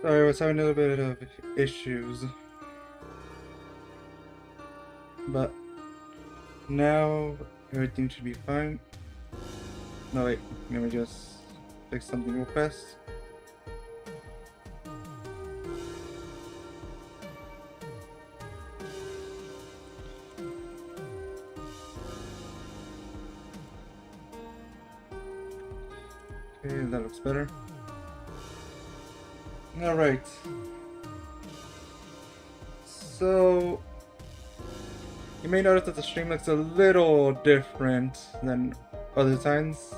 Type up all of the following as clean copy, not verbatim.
Sorry, I was having a little bit of issues. But now everything should be fine. No wait, let me just fix something real fast. Okay, that looks better. Alright. So you may notice that the stream looks a little different than other times.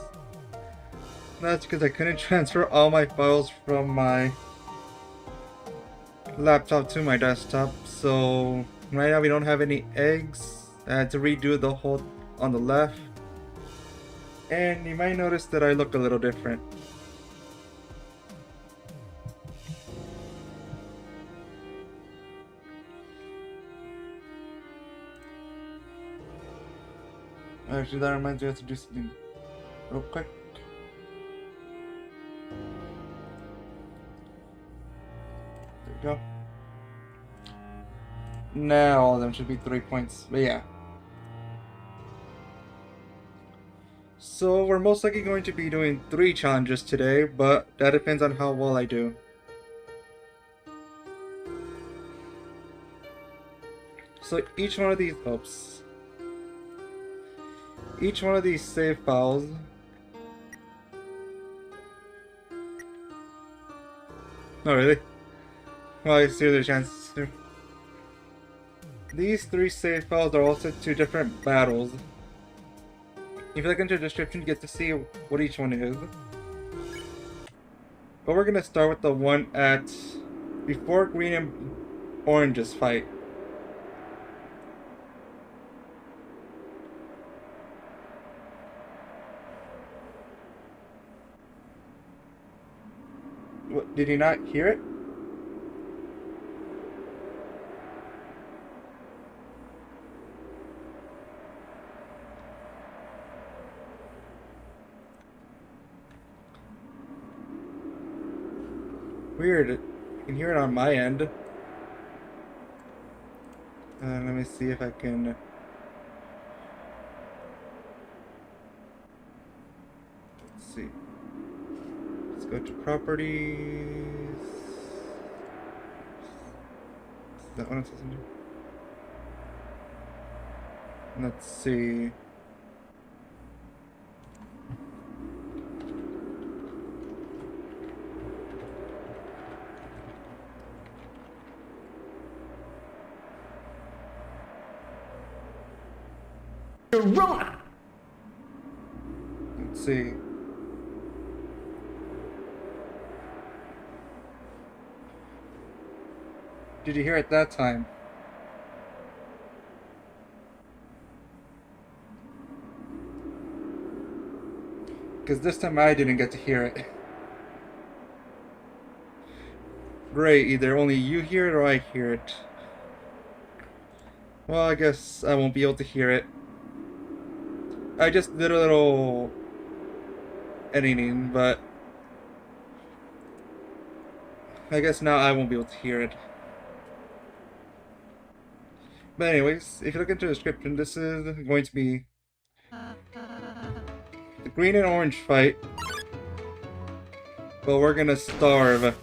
That's because I couldn't transfer all my files from my laptop to my desktop, so right now we don't have any eggs. I had to redo the whole on the left, and you might notice that I look a little different. Actually, that reminds me, I have to do something real quick. There we go. Now all of them should be 3 points, but yeah. So we're most likely going to be doing 3 challenges today, but that depends on how well I do. So each one of these, each one of these save files oh really? Well, I see there's chances to. These 3 save files are also 2 different battles. If you look into the description, you get to see what each one is. But we're gonna start with the one at before green and oranges fight. What, did you not hear it? Weird. You can hear it on my end. Let me see if I can. Let's see. Let's go to properties. Is that what it says in here? Let's see. You're wrong. Let's see. Did you hear it that time? Because this time I didn't get to hear it. Great, either only you hear it or I hear it. Well, I guess I won't be able to hear it. I just did a little editing, but I guess now I won't be able to hear it. But anyways, if you look into the description, this is going to be the green and orange fight. But we're gonna starve.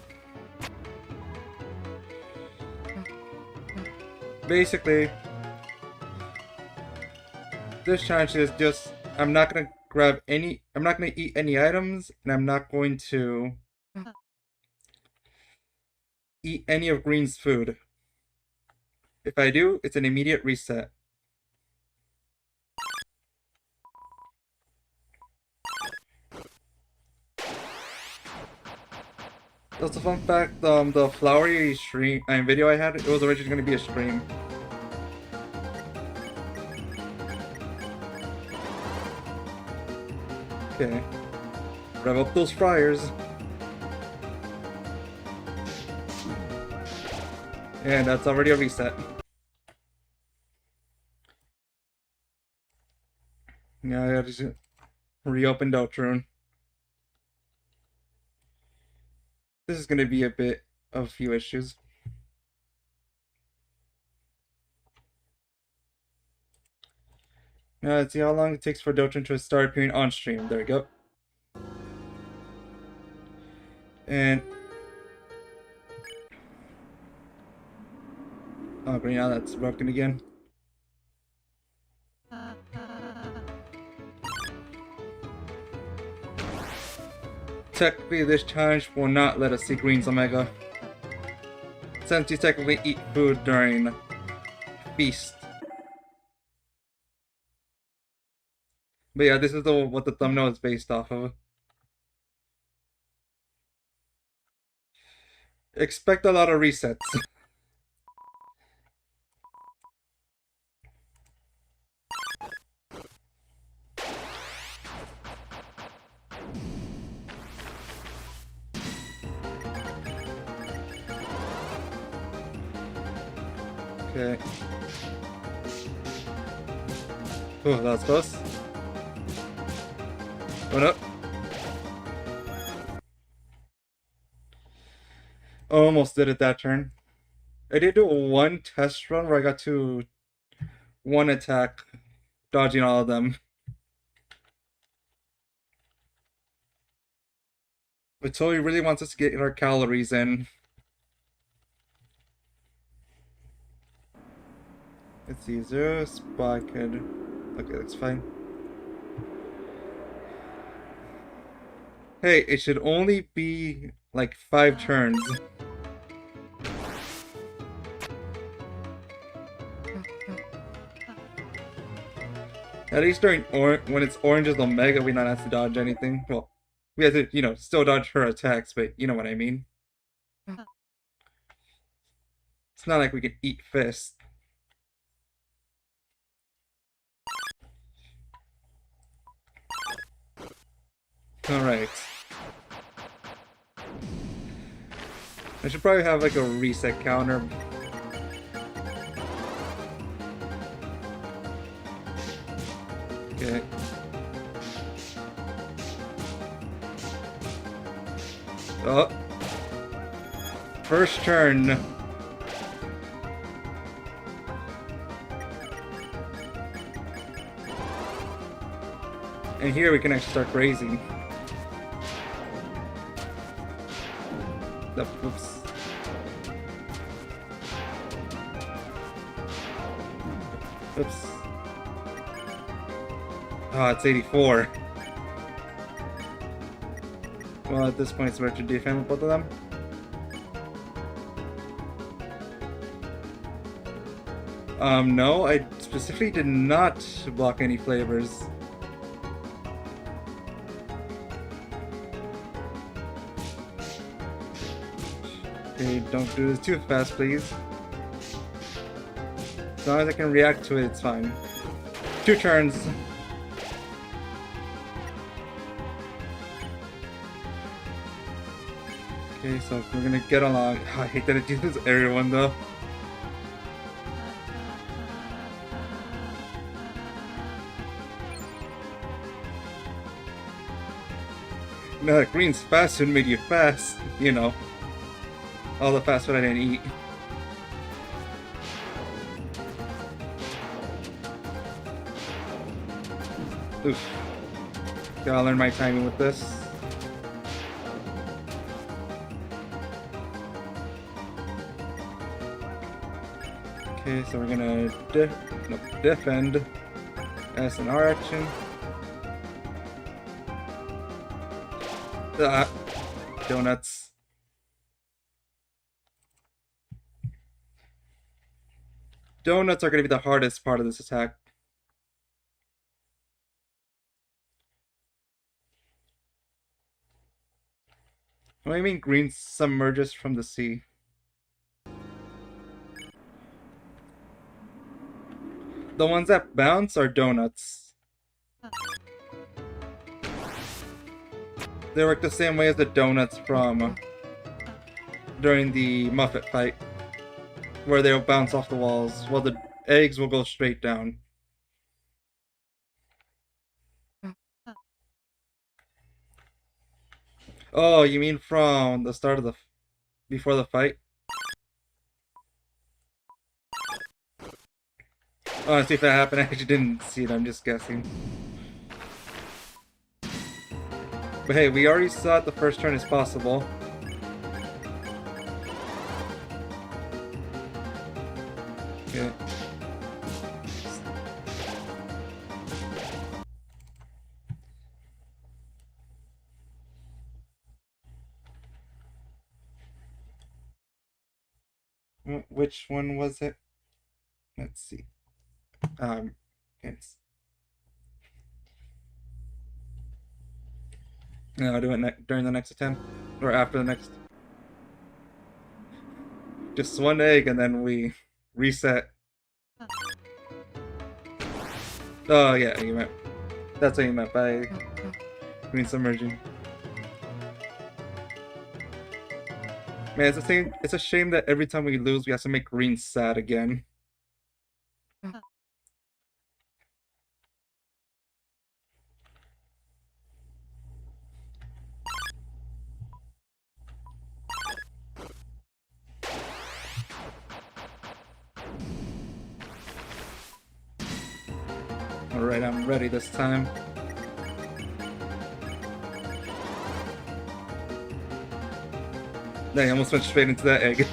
Basically, this challenge is just, I'm not gonna eat any items, and I'm not going to eat any of Green's food. If I do, it's an immediate reset. That's a fun fact, the Flowery stream video I had, it was originally going to be a stream. Okay. Rev up those fryers. And that's already a reset. Now I gotta just reopen Deltarune. This is gonna be a bit a few issues. Now let's see how long it takes for Deltarune to start appearing on stream. There we go. And oh, but now that's broken again. Technically, this challenge will not let us see Green's Omega, since you technically eat food during feast. But yeah, this is what the thumbnail is based off of. Expect a lot of resets. Okay. Oh, that was close. What up? Almost did it that turn. I did do one test run where I got to one attack, dodging all of them. But Toei really wants us to get our calories in. Let's see, is there a spot I could... Okay, that's fine. Hey, it should only be like 5 turns. At least during when it's Orange's Omega, we don't have to dodge anything. Well, we have to, you know, still dodge her attacks, but you know what I mean. It's not like we can eat Fist. Alright. I should probably have like a reset counter. Okay. Oh. First turn. And here we can actually start grazing. Oops. Oops. Oh, it's 84. Well, at this point, it's better to defend with both of them. No, I specifically did not block any flavors. Okay, don't do this too fast, please. As long as I can react to it, it's fine. 2 turns. Okay, so we're gonna get along. I hate that it uses everyone though. No, that green's fast food made you fast, you know. All the fast food I didn't eat. Oof. Gotta learn my timing with this. Okay, so we're gonna defend S and R action. Ah, donuts. Donuts are gonna be the hardest part of this attack. What do you mean green submerges from the sea? The ones that bounce are donuts. They work the same way as the donuts from during the Muffet fight, where they'll bounce off the walls, while the eggs will go straight down. Oh, you mean from the start of the... before the fight. Honestly, if that happened, I actually didn't see it. I'm just guessing. But hey, we already saw it the first turn is possible. Okay. Which one was it? Let's see. It's... No, I'll do it during the next attempt. Or after the next. Just one egg and then we reset. Oh yeah, you meant... That's what you meant by green submerging. Man, it's a shame that every time we lose we have to make green sad again. Alright, I'm ready this time. Dang, I almost went straight into that egg.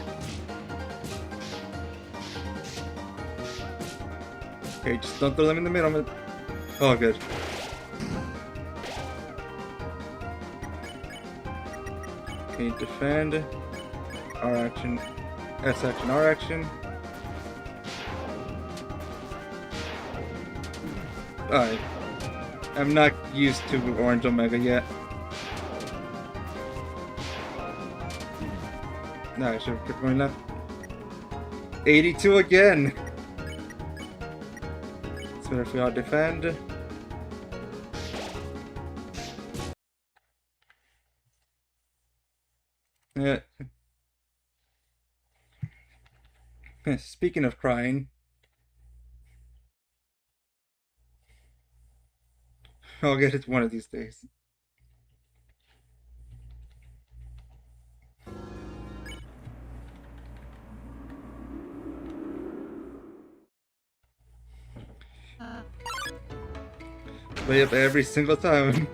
Okay, just don't throw them in the middle. Oh, good. Okay, defend. R action. S action, R action. Alright. I'm not used to Orange Omega yet. No, I should have kept going left. 82 again! It's better if we all defend. Yeah. Speaking of crying, I'll get it one of these days. But yep, every single time.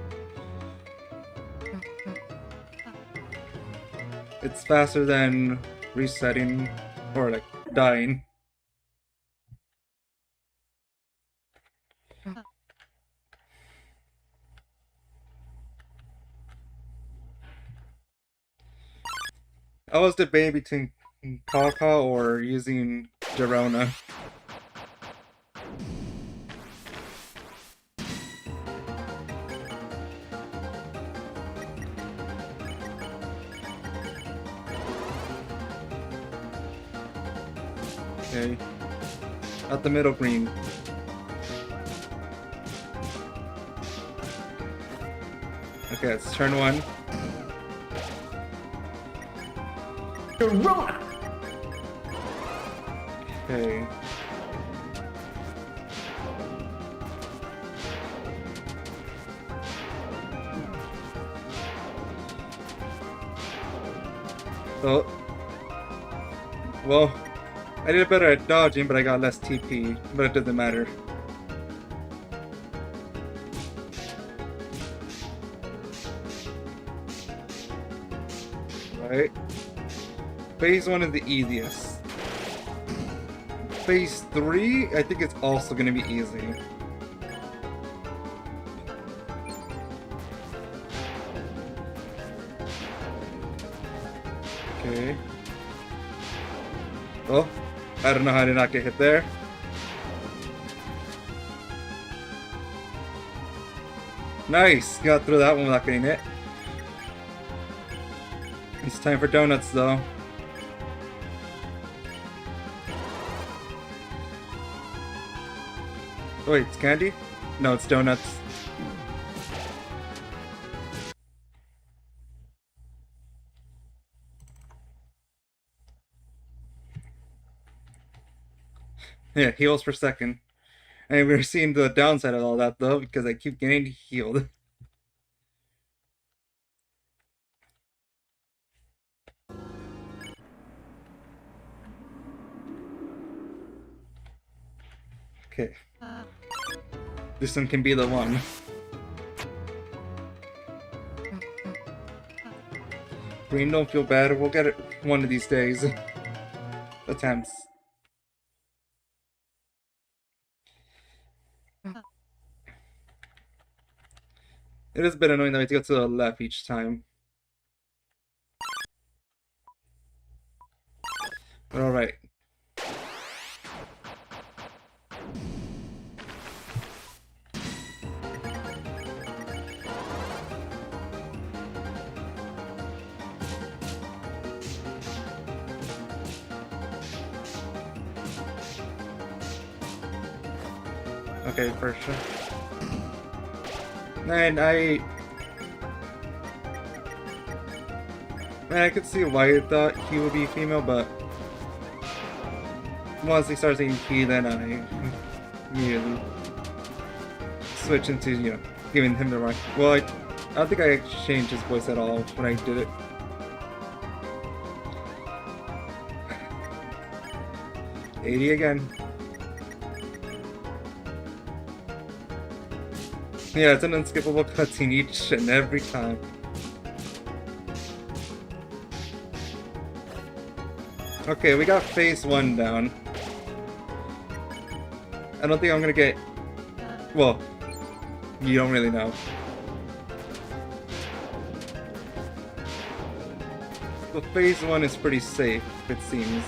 It's faster than resetting or like dying. I was debating between Kaka or using Girona. Okay. Out the middle green. Okay, it's turn one. Girona! Okay. Oh. Well, I did better at dodging, but I got less TP, but it doesn't matter. Right. Phase 1 is the easiest. Phase 3, I think it's also going to be easy. Okay. Oh, I don't know how to not get hit there. Nice! Got through that one without getting hit. It's time for donuts though. Oh, wait, it's candy? No, it's donuts. Yeah, heals per second. And we're seeing the downside of all that though, because I keep getting healed. Okay. This one can be the one. Green, don't feel bad. We'll get it one of these days. Attempts. It is a bit annoying that we have to go to the left each time. But alright. Okay, for sure. Man, I could see why I thought he would be female, but once he starts saying he, then I immediately switch into, you know, giving him the right. Well, I don't think I changed his voice at all when I did it. $80 again. Yeah, it's an unskippable cutscene each and every time. Okay, we got phase 1 down. I don't think I'm gonna get... Well, you don't really know. But phase 1 is pretty safe, it seems.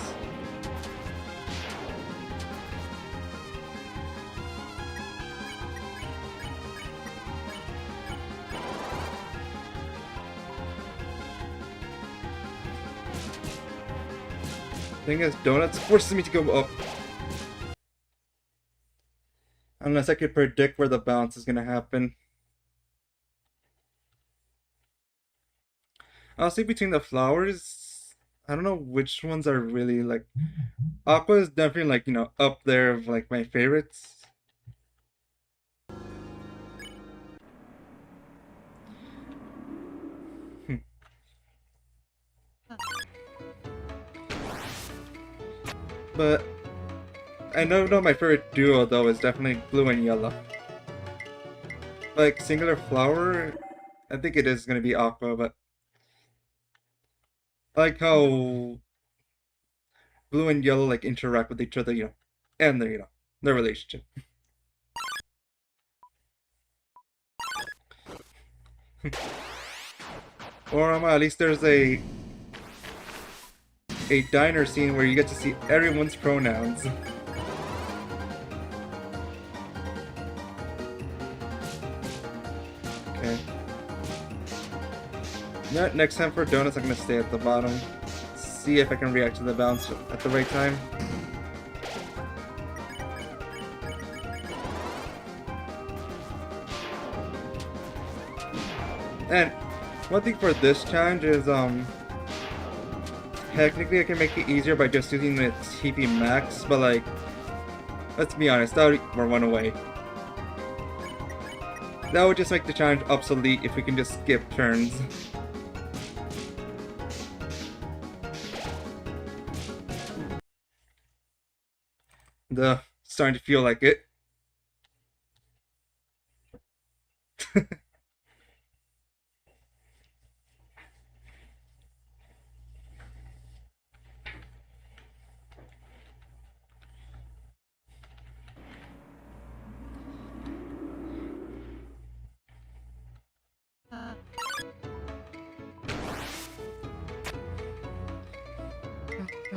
Thing is, donuts forces me to go up. Unless I could predict where the bounce is gonna happen. Honestly, between the flowers, I don't know which ones are really like... Aqua is definitely like, you know, up there of like my favorites. But I know my favorite duo though is definitely blue and yellow. Like singular flower, I think it is gonna be Aqua, but I like how blue and yellow like interact with each other, you know, and their, you know, their relationship. Or at least there's a diner scene where you get to see everyone's pronouns. Okay. Next time for donuts, I'm gonna stay at the bottom. See if I can react to the bounce at the right time. And one thing for this challenge is, technically I can make it easier by just using the TP max, but like, let's be honest, that would run away. That would just make the challenge obsolete if we can just skip turns. Starting to feel like it.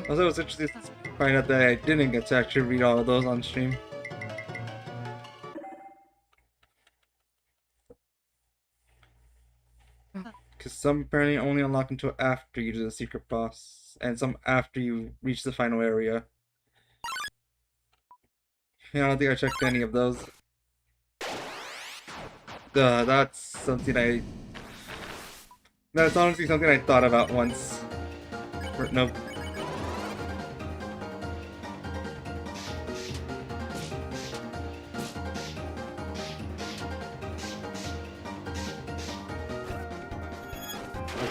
Also, it was interesting to find out that I didn't get to actually read all of those on stream. Because some apparently only unlock until after you do the secret boss, and some after you reach the final area. Yeah, I don't think I checked any of those. That's something that's honestly something I thought about once. Nope.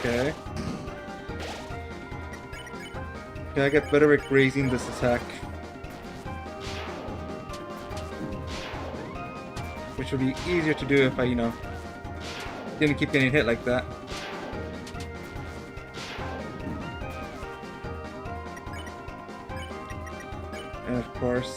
Okay. Can I get better at grazing this attack? which would be easier to do if I, didn't keep getting hit like that. And of course,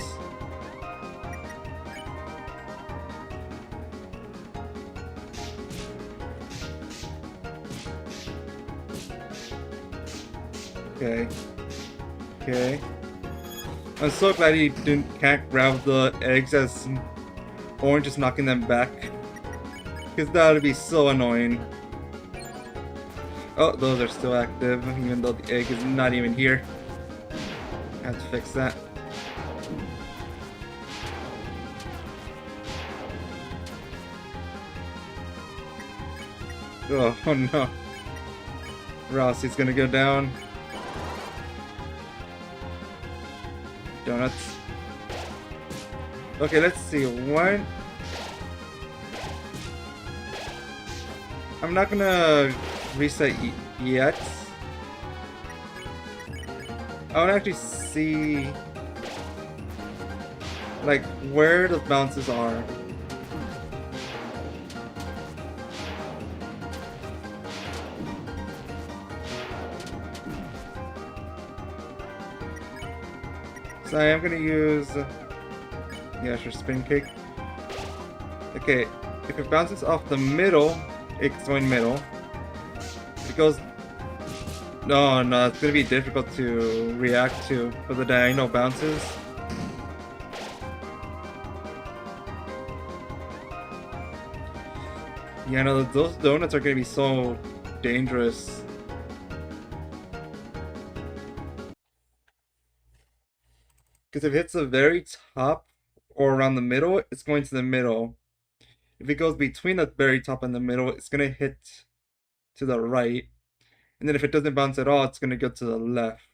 okay. I'm so glad he can't grab the eggs as Orange is knocking them back. Because that would be so annoying. Oh, those are still active, even though the egg is not even here. I have to fix that. Oh no. Rossi's gonna go down. Donuts. Okay, let's see. One. I'm not gonna reset yet. I want to actually see like where the bounces are. So I am gonna use yeah, sure, spin cake. Okay, if it bounces off the middle, it's going middle. If it goes no, it's gonna be difficult to react to for the diagonal bounces. Yeah, no, those donuts are gonna be so dangerous. Because if it hits the very top or around the middle, it's going to the middle. If it goes between the very top and the middle, it's gonna hit to the right. And then if it doesn't bounce at all, it's gonna go to the left.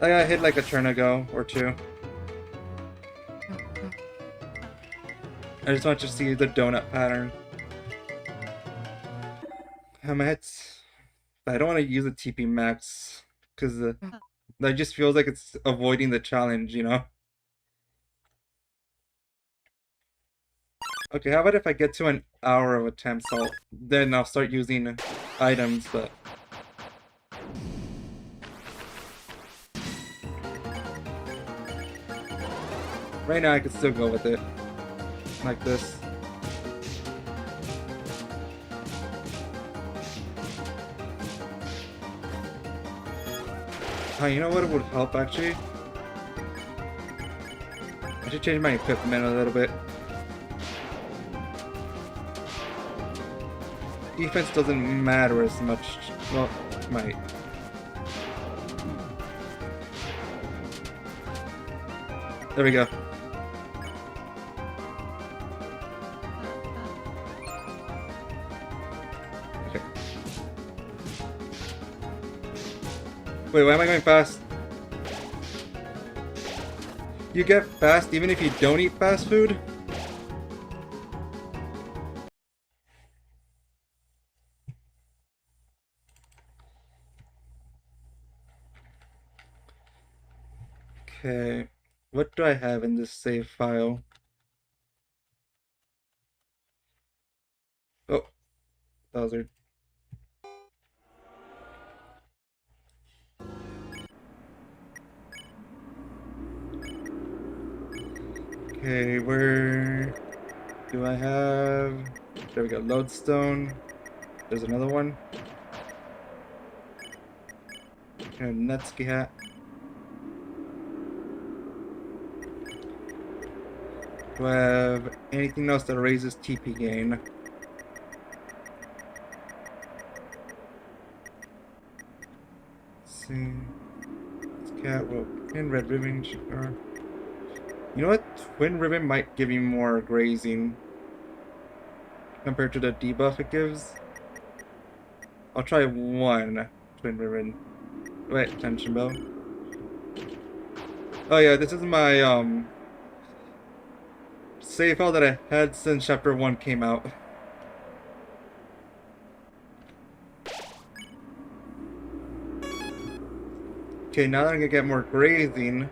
I got hit like a turn ago or two. I just want to see the donut pattern. I don't want to use a TP max because that just feels like it's avoiding the challenge, Okay, how about if I get to an hour of attempts, then I'll start using items, but right now I could still go with it. Like this. Oh, you know what would help actually? I should change my equipment a little bit. Defense doesn't matter as much. Well, it might. There we go. Okay. Wait, why am I going fast? You get fast even if you don't eat fast food? Okay, what do I have in this save file? Oh, Bowser. Okay, where do I have? There we go, lodestone. There's another one. Okay, Netsky hat. Do I have anything else that raises TP gain? Let's see. This cat will in red ribbon. Or you know what? Twin ribbon might give you more grazing compared to the debuff it gives. I'll try one twin ribbon. Wait, tension bow. Oh yeah, this is my save file that I had since chapter 1 came out. Okay, now that I'm gonna get more grazing,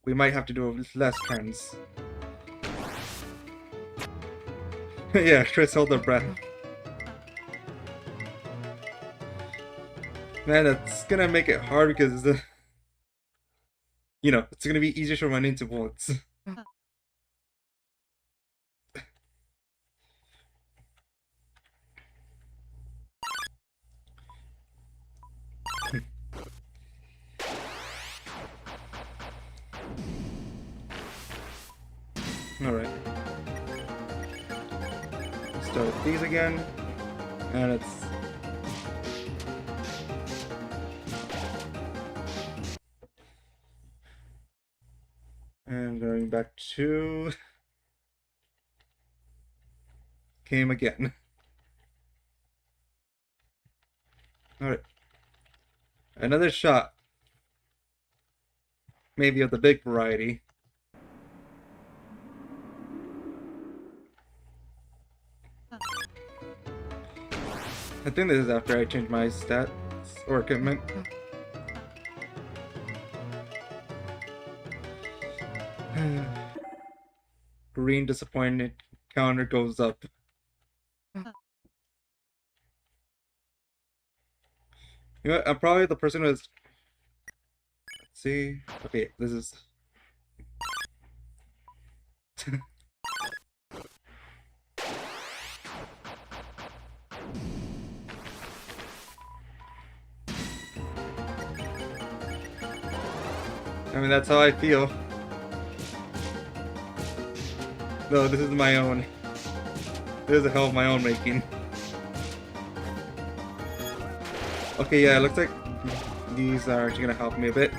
we might have to do less turns. Yeah, Chris held their breath. Man, that's gonna make it hard because, you know, it's gonna be easier to run into bullets. Alright. Let's start with these again. And it's... And going back to... Came again. Alright. Another shot. Maybe of the big variety. I think this is after I change my stats or equipment. Green disappointed counter goes up. You know what? I'm probably the person who's... Let's see. Okay, this is... I mean, that's how I feel. No, this is my own. This is a hell of my own making. Okay, yeah, it looks like these are actually gonna help me a bit.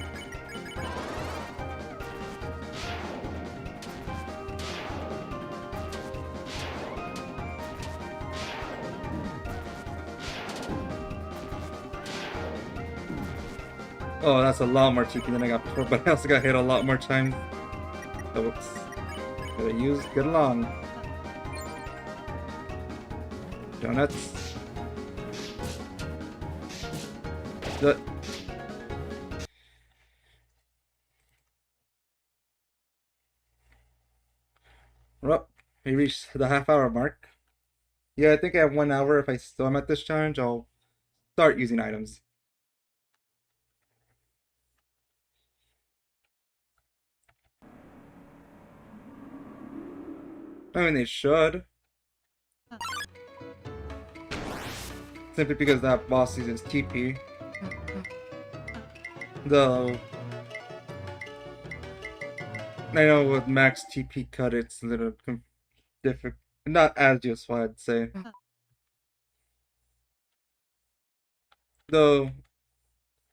Oh, that's a lot more TP than I got before, but I also got hit a lot more times. So whoops. Gotta use good along. Donuts. The... Well, we reached the half-hour mark. Yeah, I think I have 1 hour. If I still am at this challenge, I'll start using items. I mean, they should. Simply because that boss uses TP. Though, I know with max TP cut, it's a little difficult. Not as useful, I'd say. Though,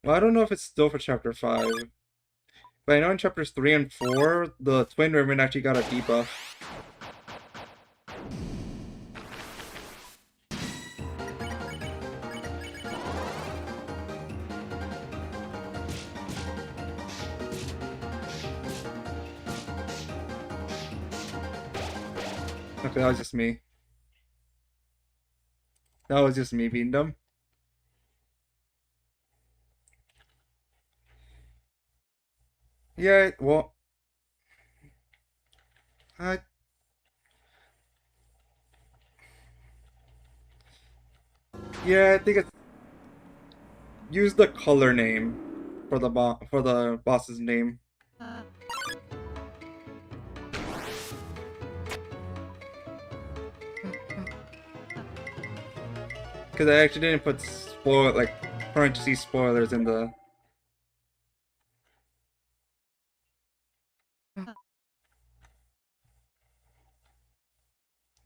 well, I don't know if it's still for Chapter 5. But I know in Chapters 3 and 4, the Twin Ribbon actually got a debuff. Okay, that was just me. That was just me being dumb. Yeah, well... yeah, I think it's... Use the color name for the boss's name. Because I actually didn't put parentheses spoilers in the...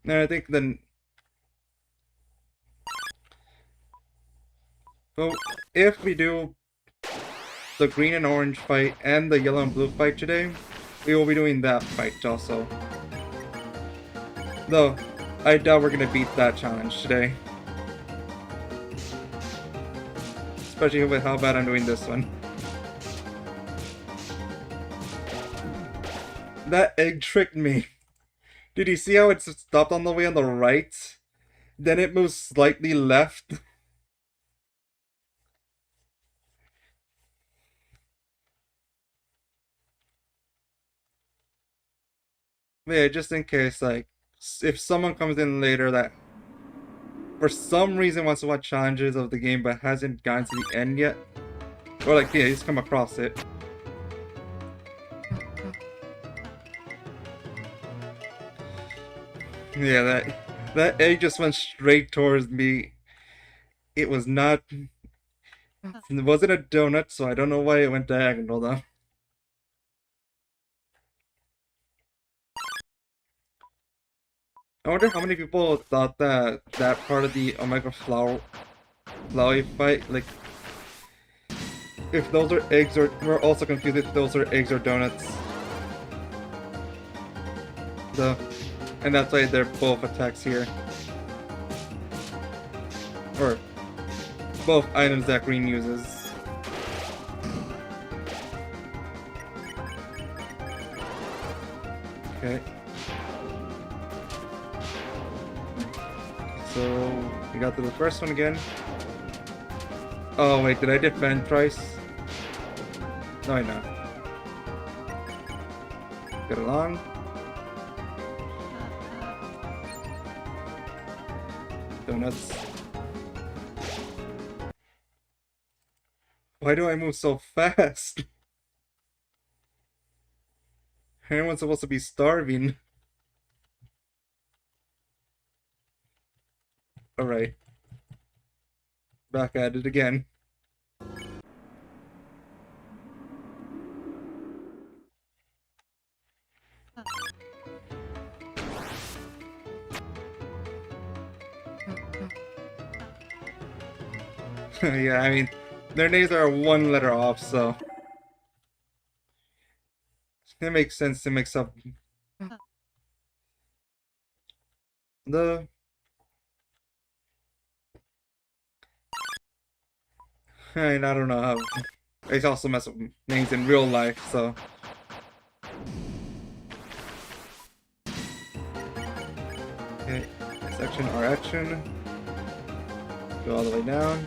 No, I think then... Well, if we do the green and orange fight and the yellow and blue fight today, we will be doing that fight also. Though, I doubt we're gonna beat that challenge today. Especially with how bad I'm doing this one. That egg tricked me. Did you see how it stopped on the way on the right? Then it moves slightly left. But yeah, just in case, like, if someone comes in later that for some reason wants to watch challenges of the game but hasn't gotten to the end yet, or like, yeah, he's come across it. Yeah, that egg just went straight towards me. It was not. It wasn't a donut, so I don't know why it went diagonal though. I wonder how many people thought that that part of the Omega Flowery fight, like, if those are eggs or we're also confused if those are eggs or donuts. The and that's why they're both attacks here. Or both items that Green uses. Okay. So we got to the first one again. Oh wait, did I defend twice? No, I know. Get along. Donuts. Why do I move so fast? Everyone's supposed to be starving. Alright. Back at it again. Yeah, I mean, their names are one letter off, so it makes sense to mix up the. I mean, I don't know how. They also mess up names in real life, so. Okay, section or action. Go all the way down.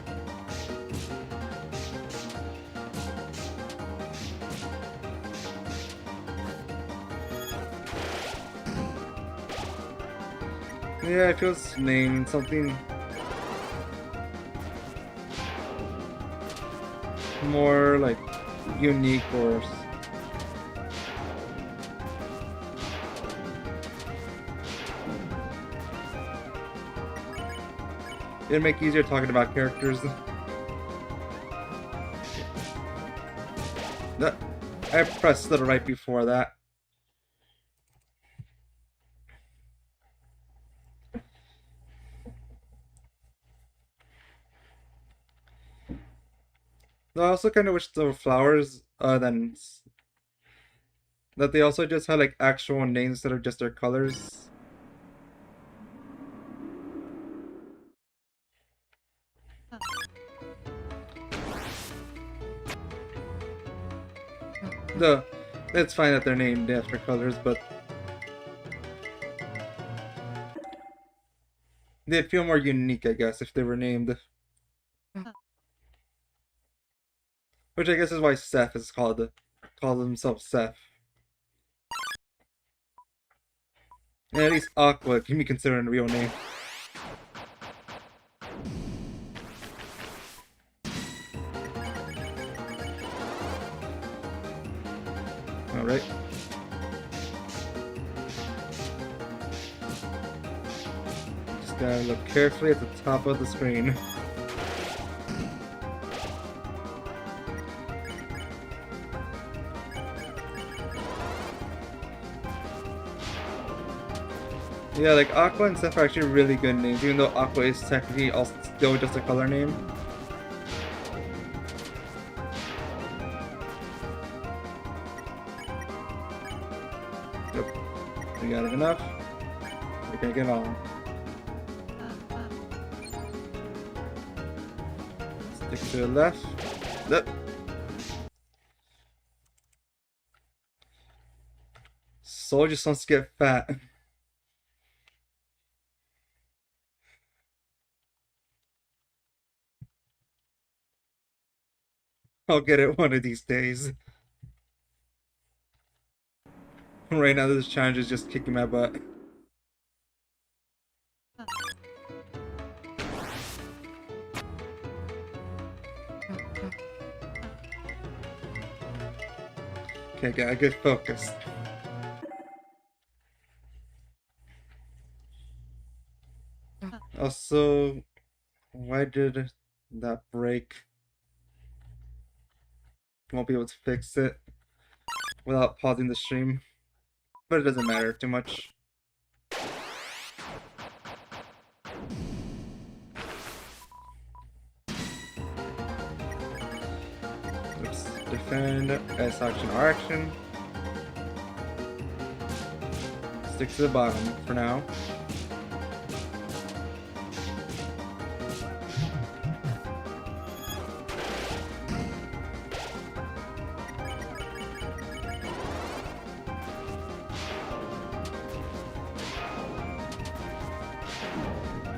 Yeah, it feels named something more like unique or it'd make it easier talking about characters. I pressed it right before that. I also kind of wish the flowers, then that they also just had like actual names instead of just their colors. The it's fine that they're named after colors, but they'd feel more unique, I guess, if they were named. Which I guess is why Seth is calls himself Seth. And at least Aqua can be considered a real name. Alright. Just gotta look carefully at the top of the screen. Yeah, like Aqua and Seth are actually really good names, even though Aqua is technically also still just a color name. Yep. We got it enough. We're gonna get on. Stick to the left. Yep. Soul just wants to get fat. I'll get it one of these days. Right now this challenge is just kicking my butt. Okay, gotta get focused. Also, why did that break? Won't be able to fix it without pausing the stream. But it doesn't matter too much. Oops. Defend, S action, R action. Stick to the bottom for now.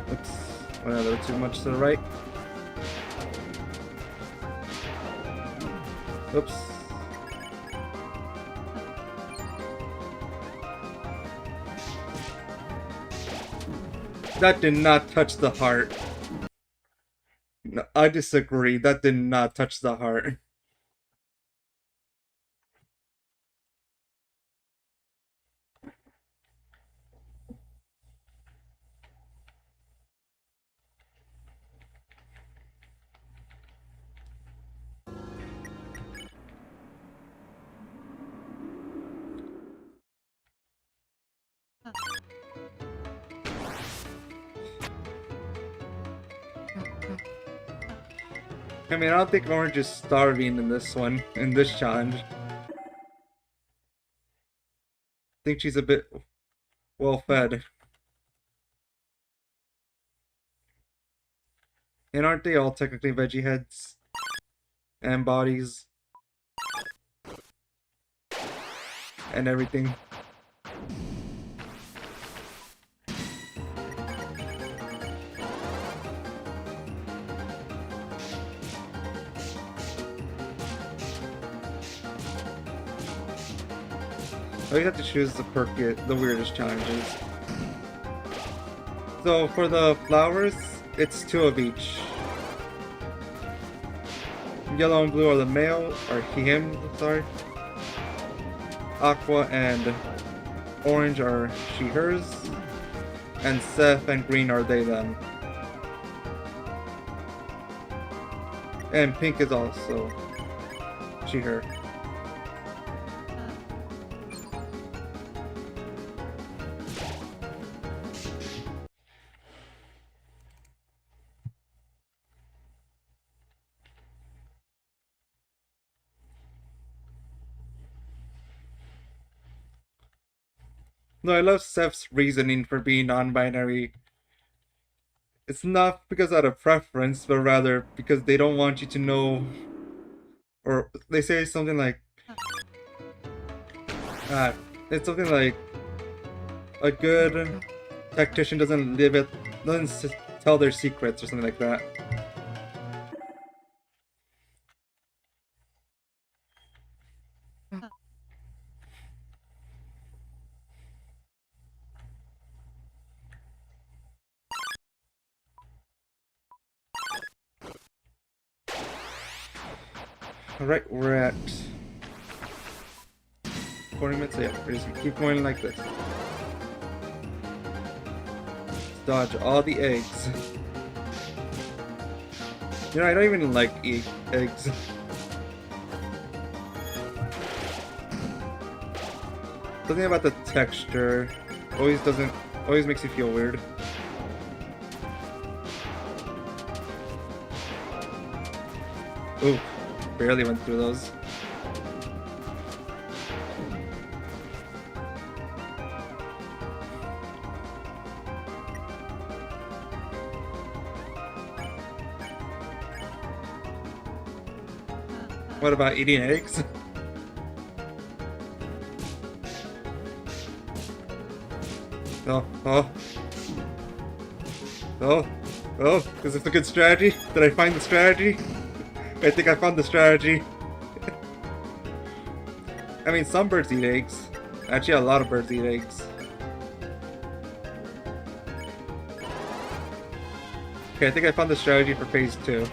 Oops. Went a little too much to the right. Oops. That did not touch the heart. No, I disagree. That did not touch the heart. I mean, I don't think Orange is starving in this one, in this challenge. I think she's a bit well fed. And aren't they all technically veggie heads? And bodies? And everything? Oh, you have to choose the weirdest challenges. So for the flowers, it's 2 of each. Yellow and blue are the male, or him, sorry. Aqua and orange are she, hers. And Seth and green are they, them. And pink is also she, her. No, I love Seth's reasoning for being non-binary. It's not because out of preference, but rather because they don't want you to know, or they say something like, it's something like, a good tactician doesn't tell their secrets or something like that. Alright, we're at 40 minutes. Yeah, we're just gonna keep going like this. Dodge all the eggs. You know, I don't even like eggs. Something about the texture always makes you feel weird. Ooh, barely went through those. What about eating eggs? Oh. Is this a good strategy? Did I find the strategy? I think I found the strategy. I mean, some birds eat eggs. Actually, a lot of birds eat eggs. Okay, I think I found the strategy for phase 2.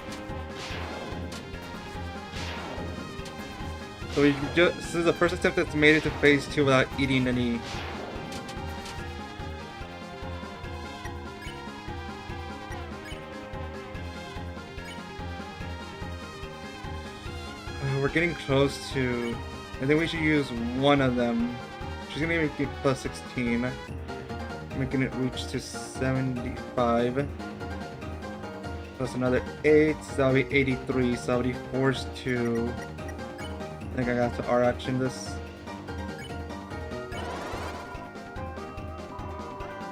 So we just, this is the first attempt that's made it to phase 2 without eating any. We're getting close to. I think we should use one of them. She's gonna make it plus 16, making it reach to 75. Plus another 8, so that'll be 83. So I'll be forced to. I think I got to R action this.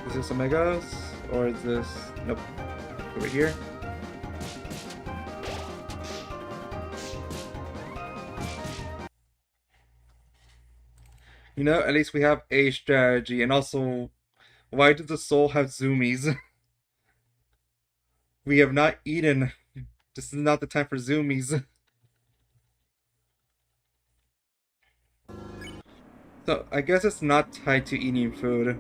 Is this Omegas? Or is this. Nope. Over here. You know, at least we have a strategy. And also, why does the soul have zoomies? We have not eaten. This is not the time for zoomies. So, I guess it's not tied to eating food.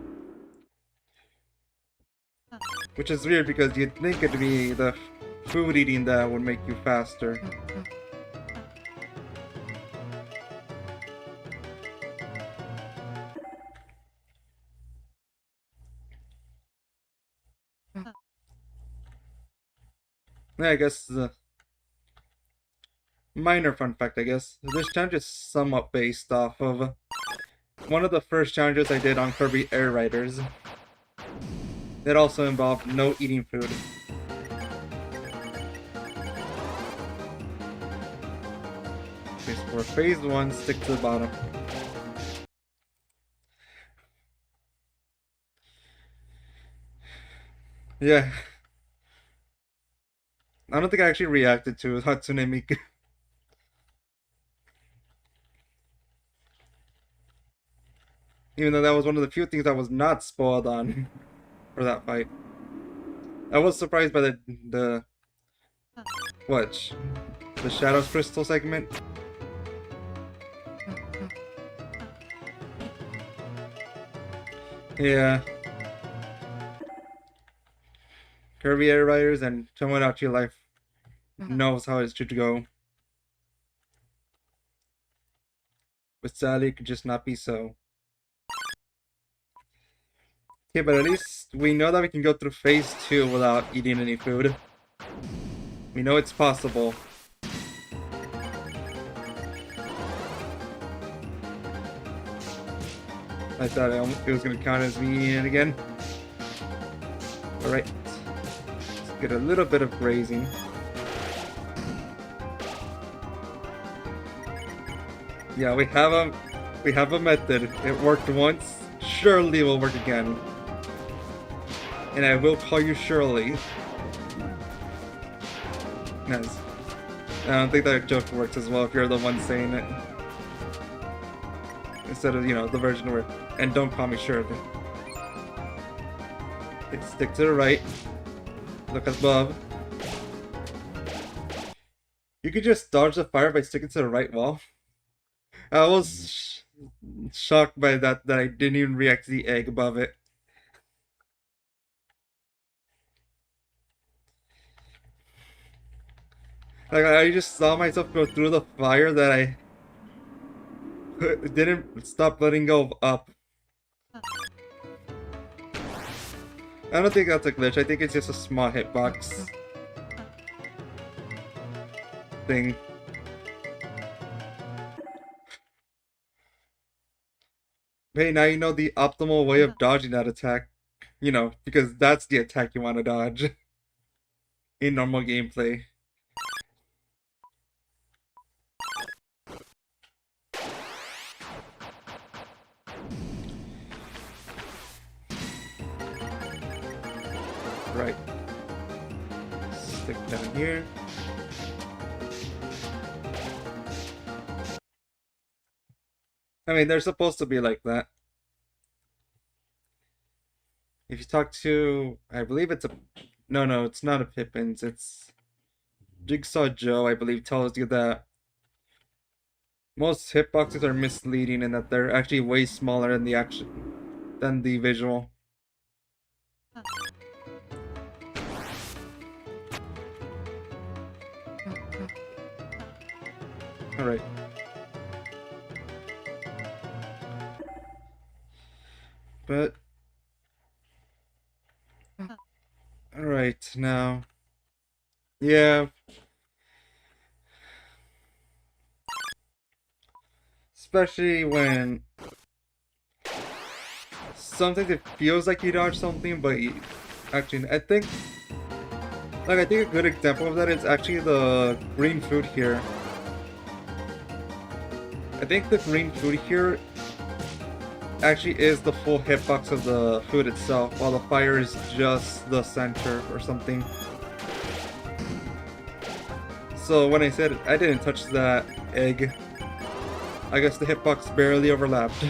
Which is weird because you'd think it'd be the food eating that would make you faster. Yeah, I guess the minor fun fact, I guess. This challenge is somewhat based off of one of the first challenges I did on Kirby Air Riders. It also involved no eating food. Okay, so for phase 1, stick to the bottom. Yeah. I don't think I actually reacted to Hatsune Miku. Even though that was one of the few things I was not spoiled on for that fight. I was surprised by the what? The Shadows Crystal segment? Yeah. Kirby Air Riders and Tomodachi Life knows how it should go. But sadly, it could just not be so. Okay, but at least we know that we can go through phase 2 without eating any food. We know it's possible. I thought it was going to count as me eating it again. Alright. Let's get a little bit of grazing. Yeah, we have a method. It worked once. Surely it will work again. And I will call you Shirley. Yes. I don't think that joke works as well if you're the one saying it. Instead of, you know, the version where, and don't call me Shirley. Okay, stick to the right. Look above. You could just dodge the fire by sticking to the right wall. I was shocked by that I didn't even react to the egg above it. Like, I just saw myself go through the fire that I didn't stop letting go of up. I don't think that's a glitch. I think it's just a small hitbox thing. Hey, now you know the optimal way of dodging that attack. You know, because that's the attack you want to dodge in normal gameplay. Right. Stick down here. I mean, they're supposed to be like that. If you talk to, I believe it's a, no, it's not a Pippins, it's Jigsaw Joe, I believe, tells you that most hitboxes are misleading in that they're actually way smaller than the visual. Alright. But alright, now. Yeah. Especially when sometimes it feels like you dodge something, but you actually, I think a good example of that is actually the green food here. I think the green food here actually is the full hitbox of the food itself, while the fire is just the center or something. So when I said I didn't touch that egg, I guess the hitbox barely overlapped.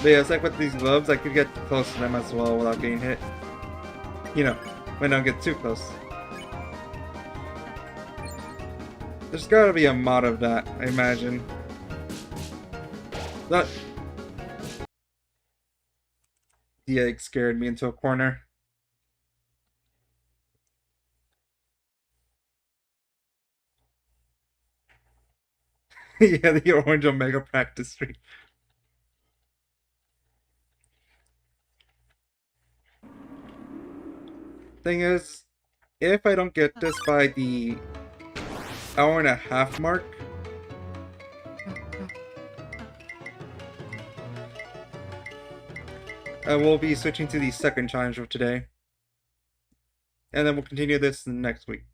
But yeah, it's like with these gloves, I could get close to them as well without getting hit. You know, might not get too close. There's gotta be a mod of that, I imagine. That... The egg scared me into a corner. Yeah, the Orange Omega practice stream. Thing is, if I don't get this by the hour-and-a-half mark, I will be switching to the second challenge of today. And then we'll continue this next week.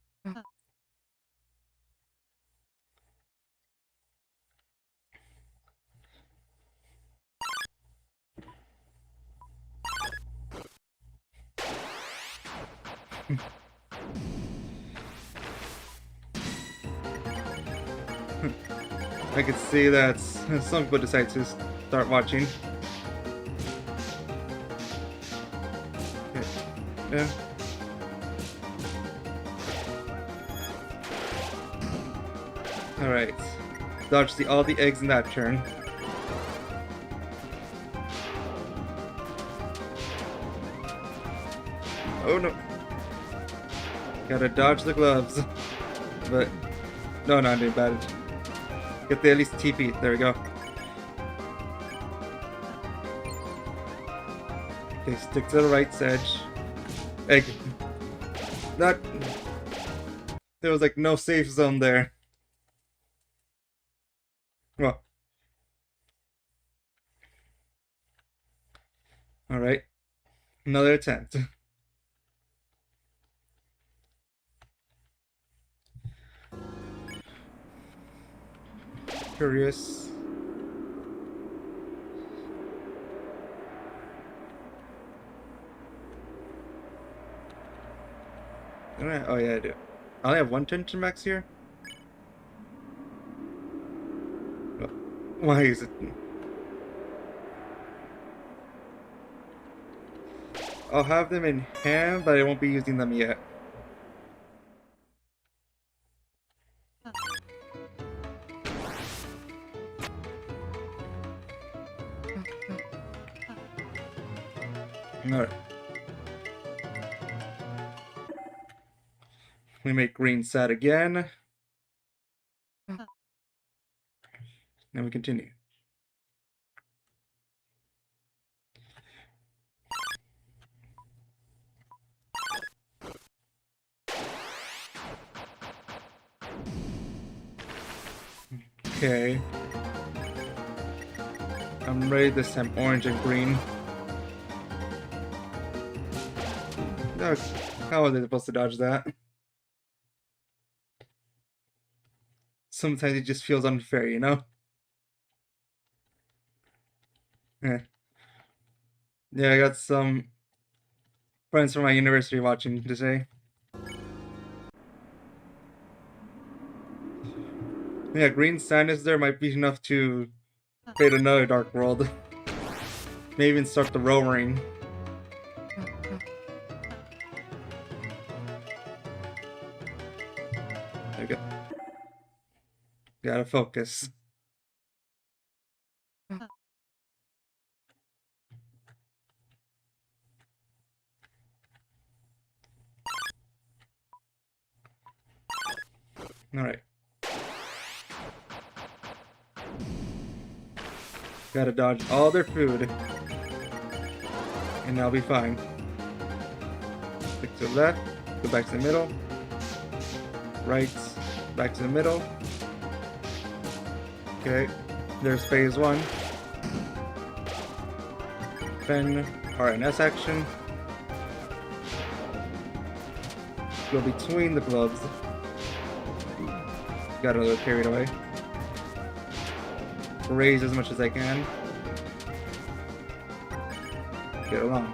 I could see that some people decide to start watching. Okay. Yeah. Alright. Dodge all the eggs in that turn. Oh no. Gotta dodge the gloves. But no, I didn't bad. Get the at least TP. There we go. Okay, stick to the right edge. Egg. Not. There was like no safe zone there. Well. Alright. Another attempt. Curious. Oh yeah, I do. I only have one tension max here? Oh, why is it? I'll have them in hand, but I won't be using them yet. Alright. We make green sad again. Then we continue. Okay. I'm ready this time, orange and green. No, how are they supposed to dodge that? Sometimes it just feels unfair, you know? Yeah. Yeah, I got some friends from my university watching today. Yeah, green sadness there might be enough to create another dark world. Maybe even start the lowering. Gotta focus. Alright. Gotta dodge all their food. And I'll be fine. Stick to the left, go back to the middle. Right, back to the middle. Okay, there's phase 1. Then RNS action. Go between the gloves. Got a little carried away. Raise as much as I can. Get along.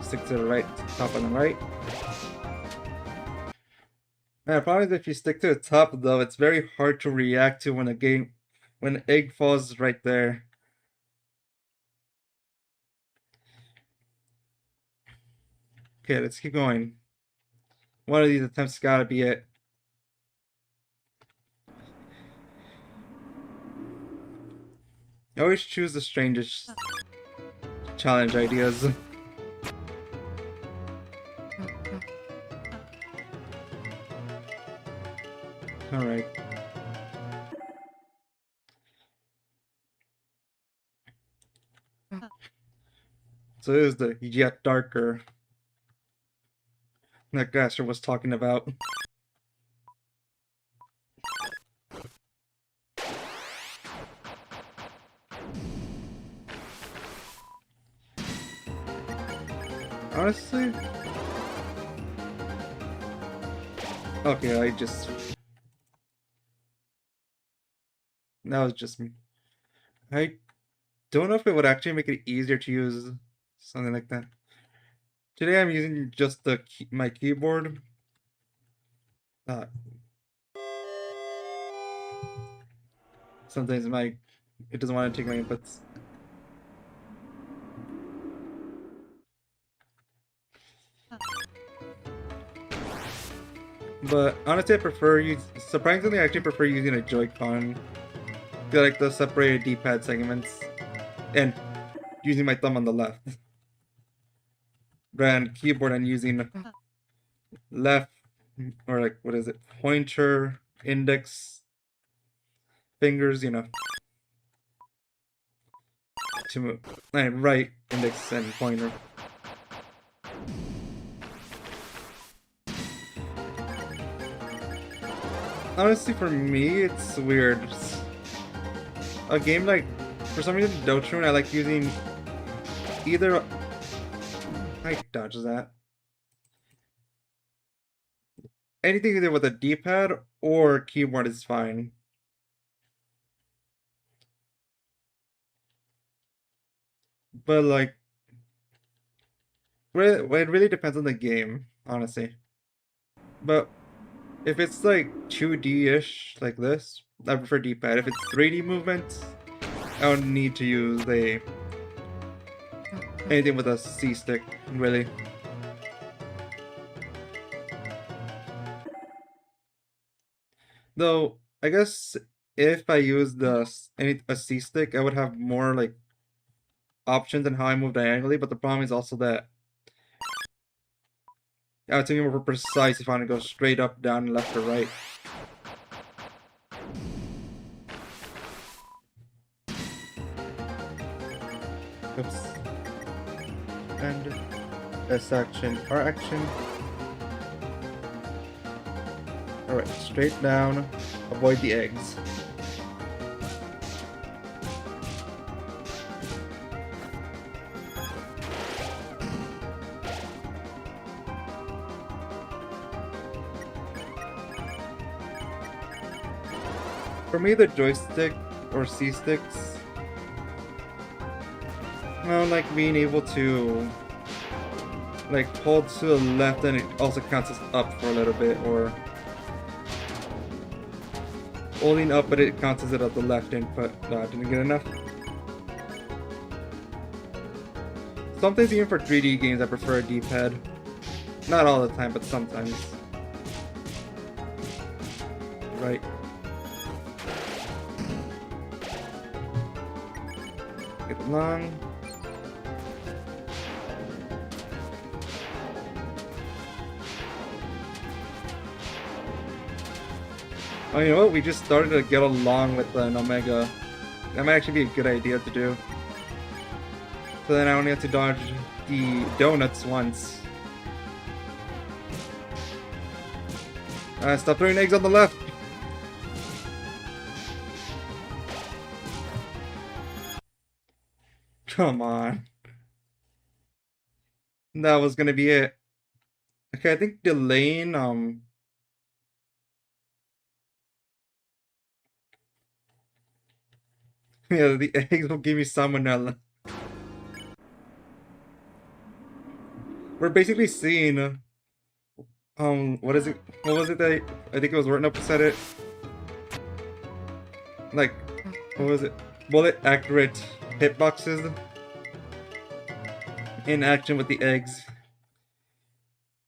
Stick to the right, top on the right. Man, the problem is if you stick to the top though, it's very hard to react to when when an egg falls right there. Okay, let's keep going. One of these attempts gotta be it. I always choose the strangest challenge ideas. Alright. So this is the yet darker that Gaster was talking about. Honestly, okay, that was just me. I don't know if it would actually make it easier to use something like that. Today I'm using just my keyboard. Sometimes it doesn't want to take my inputs. But honestly, surprisingly, I actually prefer using a Joy-Con. I feel like the separated D-pad segments, and using my thumb on the left. Rather than keyboard and using left, or like, what is it? Pointer, index, fingers, you know. To move. And right, index, and pointer. Honestly, for me, it's weird. A game like, for some reason, Deltarune, I like using either. I dodge that. Anything either with a D-pad or keyboard is fine. But like, it really depends on the game, honestly. But if it's like 2D-ish, like this, I prefer D-pad. If it's 3D movements, I would need to use anything with a C-stick, really. Though, I guess if I used a C-stick, I would have more like options on how I move diagonally, but the problem is also that I have to be more precise if I want to go straight up, down, left, or right. Oops. And S action, R action. Alright, straight down, avoid the eggs. For me, the joystick or C-sticks, well, like being able to like hold to the left and it also counts as up for a little bit, or holding up but it counts as it at the left input. Didn't get enough. Sometimes even for 3D games I prefer a D-pad. Not all the time, but sometimes. Right. Get along. Oh, you know what? We just started to get along with an Omega. That might actually be a good idea to do. So then I only have to dodge the donuts once. Stop throwing eggs on the left! Come on. That was gonna be it. Okay, I think delaying, yeah, the eggs will give me salmonella. We're basically seeing, what is it? What was it that I think it was Written Up said it? Like, what was it? Bullet accurate hitboxes in action with the eggs.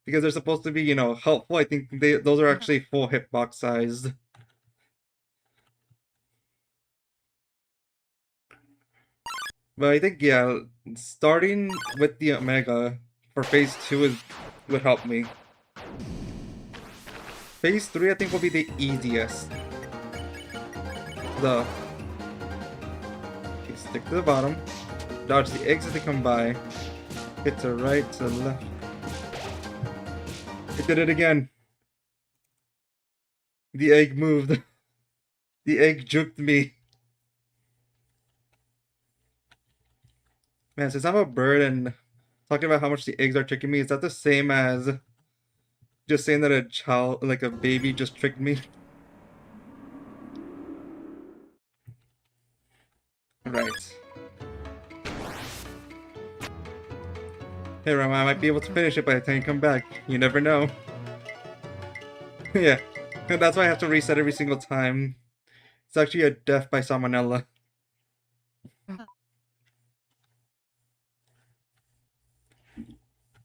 Because they're supposed to be, you know, helpful. I think those are actually full hitbox sized. But I think, yeah, starting with the Omega for Phase 2 would help me. Phase 3, I think, will be the easiest. Okay, stick to the bottom. Dodge the eggs as they come by. Hit to right, to left. It did it again. The egg moved. The egg juked me. Man, since I'm a bird and talking about how much the eggs are tricking me, is that the same as just saying that a child, like a baby, just tricked me? Right. Hey, Rama, I might be able to finish it by the time you come back. You never know. Yeah, that's why I have to reset every single time. It's actually a death by salmonella.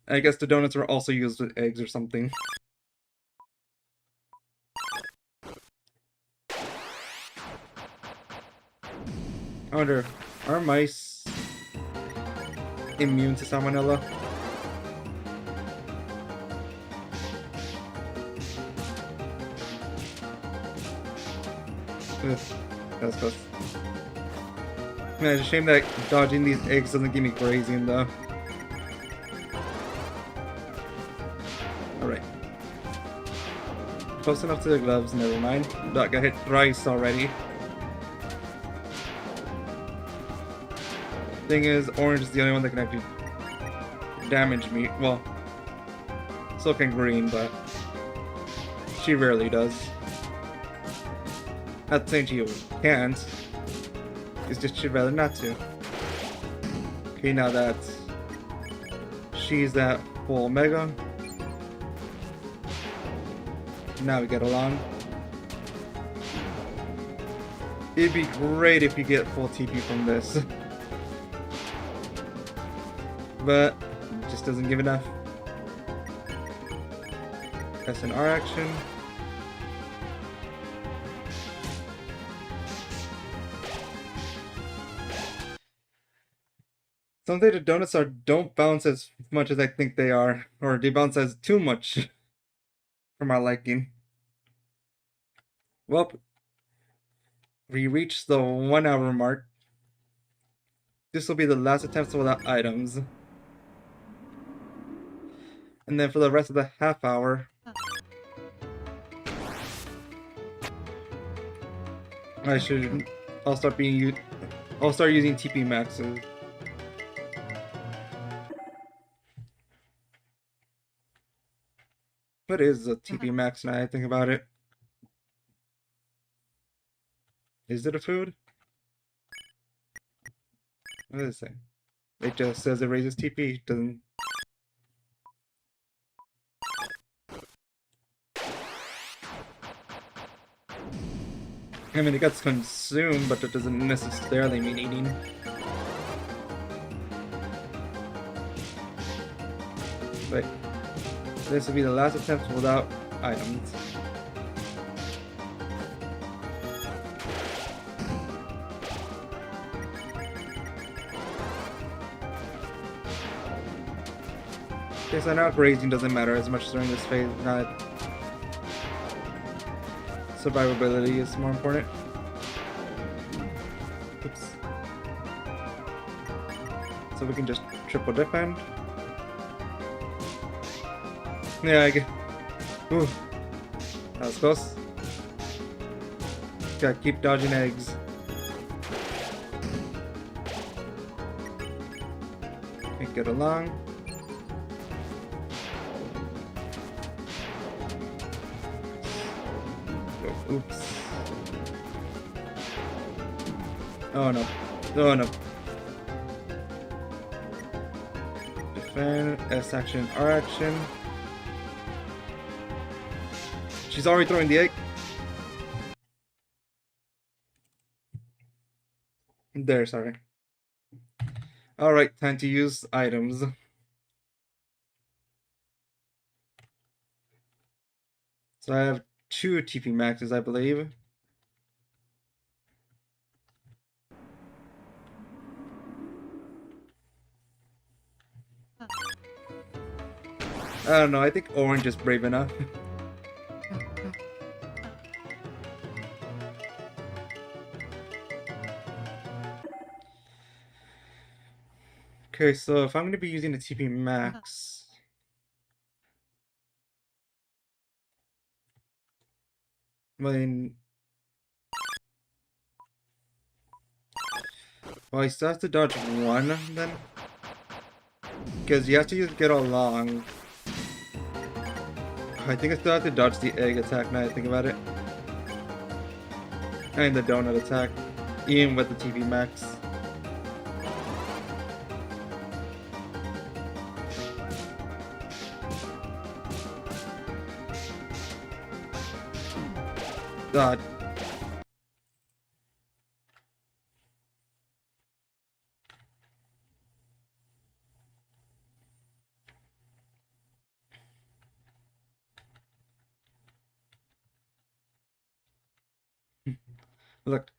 I guess the donuts were also used with eggs or something. I wonder, are mice immune to salmonella? That's close. Man, it's a shame that dodging these eggs doesn't give me grazing though. Alright. Close enough to the gloves, never mind. Doc got hit thrice already. Thing is, orange is the only one that can actually damage me. Well, so can green, but she rarely does. Not saying she can't. It's just she'd rather not to. Okay, now that she's at full Omega. Now we get along. It'd be great if you get full TP from this. But it just doesn't give enough. SNR action. Sometimes the donuts don't bounce as much as I think they are, or they bounce as too much for my liking. Well, we reached the 1 hour mark. This will be the last attempt without items. And then for the rest of the half hour, I'll start using TP maxes. What is a TP max now I think about it? Is it a food? What does it say? It just says it raises TP, doesn't... I mean, it gets consumed, but that doesn't necessarily mean eating. Wait. This will be the last attempt without items. Okay, so now grazing doesn't matter as much during this phase. Not survivability is more important. Oops. So we can just triple defend. Yeah, I get. Ooh, that was close. Gotta keep dodging eggs. Can't get along. Oh, oops. Oh no. Oh no. Defend, S action, R action. She's already throwing the egg. There, sorry. Alright, time to use items. So I have 2 TP maxes, I believe. I don't know, I think orange is brave enough. Okay, so if I'm going to be using a TP max... I mean... Well, I still have to dodge 1, then? Because you have to use get along. I think I still have to dodge the egg attack now that I think about it. And the donut attack. Even with the TP max. God. Look.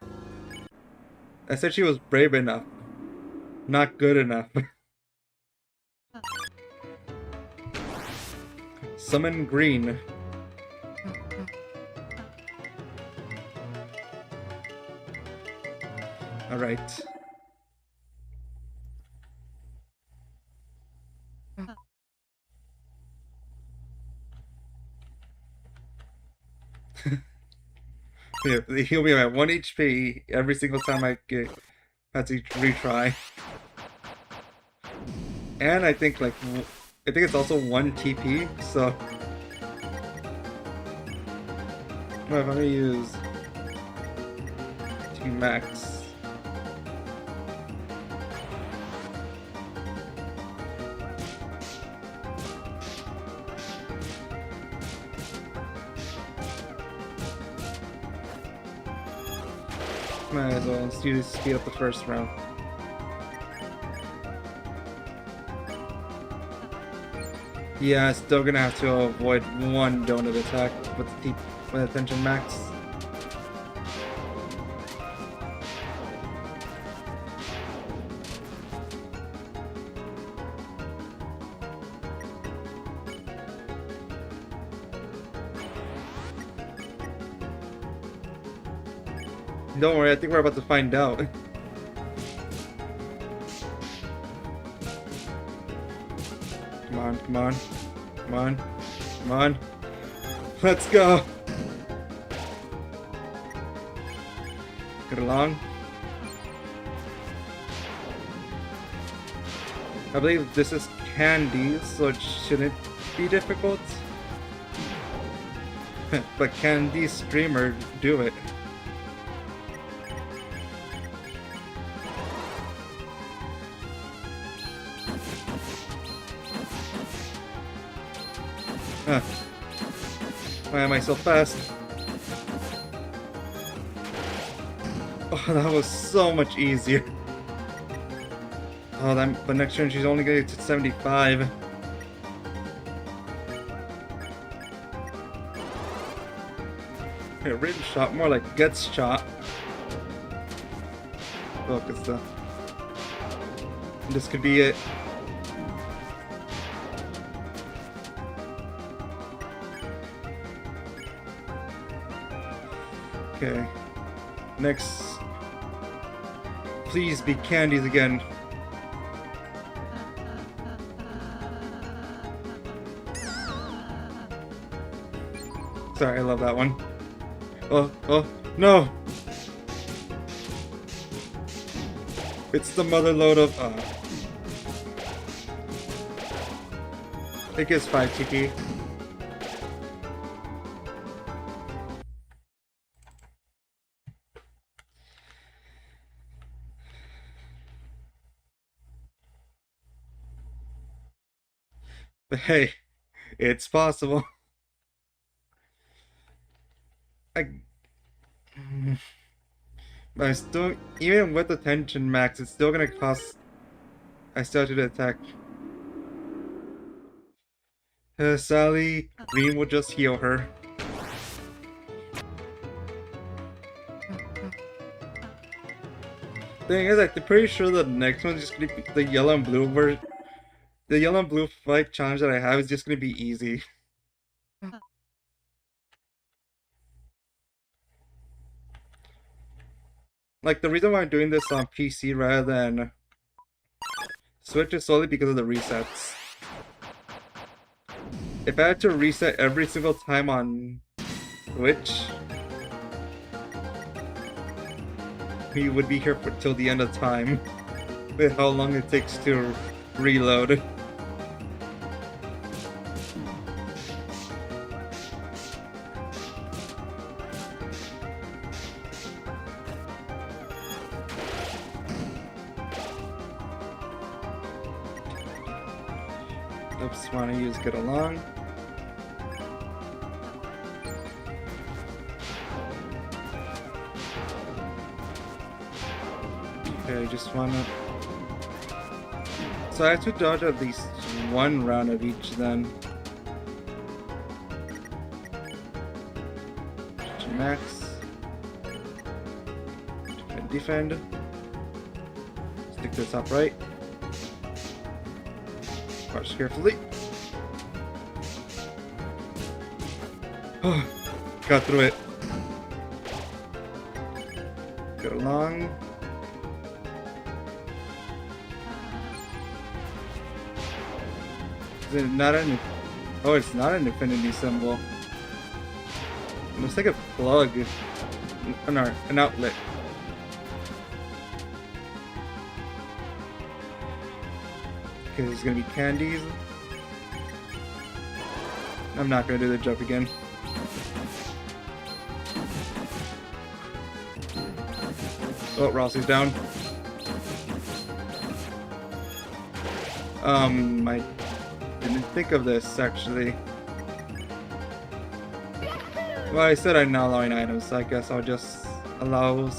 I said she was brave enough. Not good enough. Summon green. Alright. Yeah, heal me at 1 HP every single time I have to retry. And I think like I think it's also 1 TP, so well, if I'm gonna use TP max. Might as well let's use speed up the first round. Yeah, still gonna have to avoid 1 donut attack with the deep with attention max. Don't worry, I think we're about to find out. Come on, come on, come on, come on. Let's go. Get along. I believe this is candy, so it shouldn't be difficult. But can these streamers do it? Huh. Why am I so fast? Oh, that was so much easier. Oh, but next turn she's only getting to 75. Here, rib shot, more like guts shot. Look, it's the... This could be it. Okay. Next. Please be candies again. Sorry, I love that one. Oh, no! It's the mother load of, it gives 5 Tiki. But hey, it's possible. I still, even with the tension max, it's still gonna cost. I still have to attack. Sally, Green will just heal her. Thing is, I'm pretty sure the next one's just gonna be the yellow and blue version. The yellow and blue fight challenge that I have is just gonna be easy. Like, the reason why I'm doing this on PC rather than Switch is solely because of the resets. If I had to reset every single time on Switch, we would be here for till the end of time with how long it takes to reload. Oops, want to use Get Along. Okay, just wanna... So I have to dodge at least one round of each then. Max. And defend. Stick to the top right. Watch carefully. Oh, got through it. Get along. Is it not an... Oh, it's not an infinity symbol. It looks like a plug. An outlet. Okay, there's gonna be candies. I'm not gonna do the jump again. Oh, Rossi's down. I didn't think of this actually. Well, I said I'm not allowing items, so I guess I'll just allow.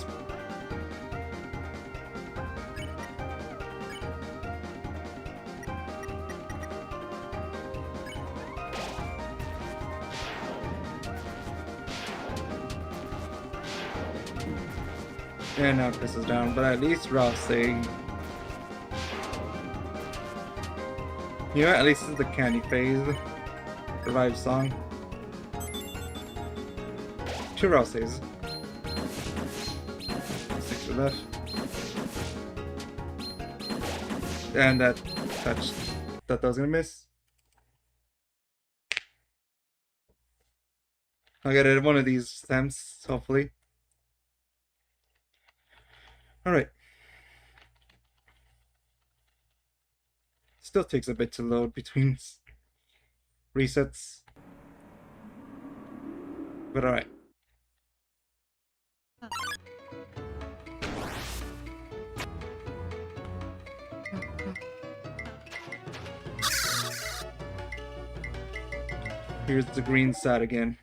And now Chris is down, but at least Rossi. You know what? At least this is the candy phase. Revive song. 2 Rossis. 6 are left. And that touched. Thought that was gonna miss. I'll get one of these stamps, hopefully. Alright. Still takes a bit to load between resets. But alright. Here's the green side again.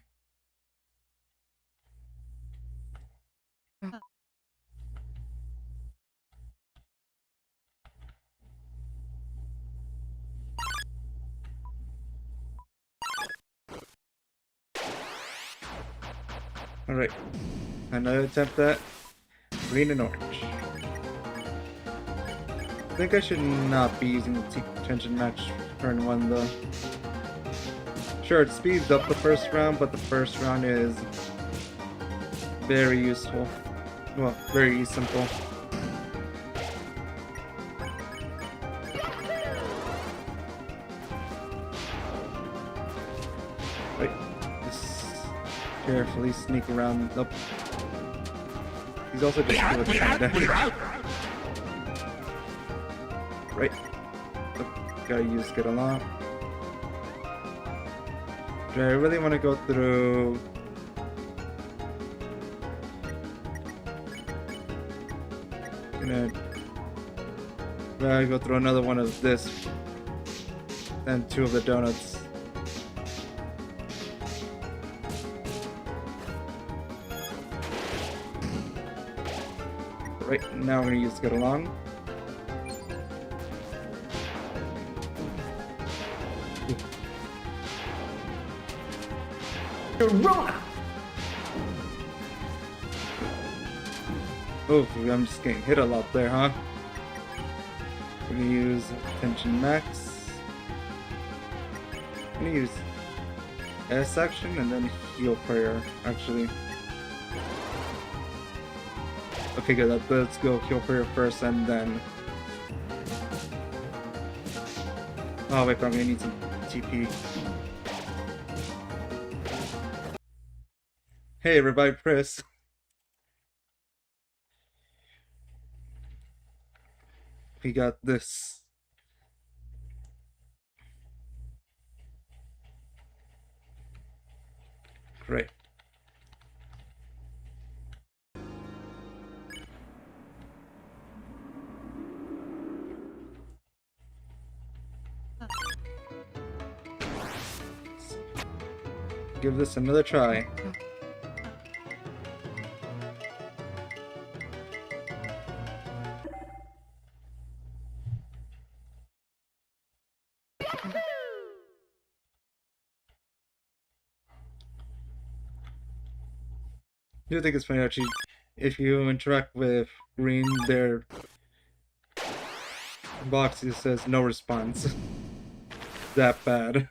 Alright, another attempt at green and orange. I think I should not be using the tension match turn 1 though. Sure, it speeds up the first round, but the first round is very useful. Well, very simple. Wait, just carefully sneak around. Nope. He's also just doing the damage. Right. Oh, gotta use get along. Do I really want to go through? Gonna go through another one of this and 2 of the donuts. Right, now we're gonna use get along. Oh, I'm just getting hit a lot there, huh? We're gonna use Attention Max. I'm gonna use S action and then Heal Prayer, actually. Okay, good. Let's go Heal Prayer first and then... Oh wait, but I'm gonna need some TP. Hey, revive Chris. We got this. Great. Give this another try. I do think it's funny actually, if you interact with green, their box just says no response. That bad.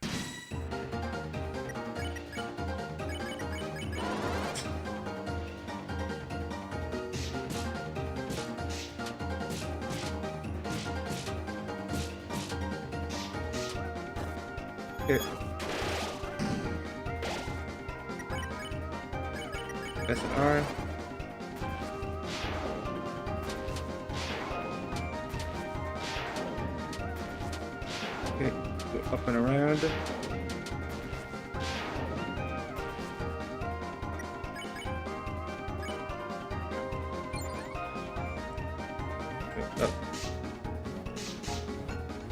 Okay. S and R. Okay, go up and around. Go up.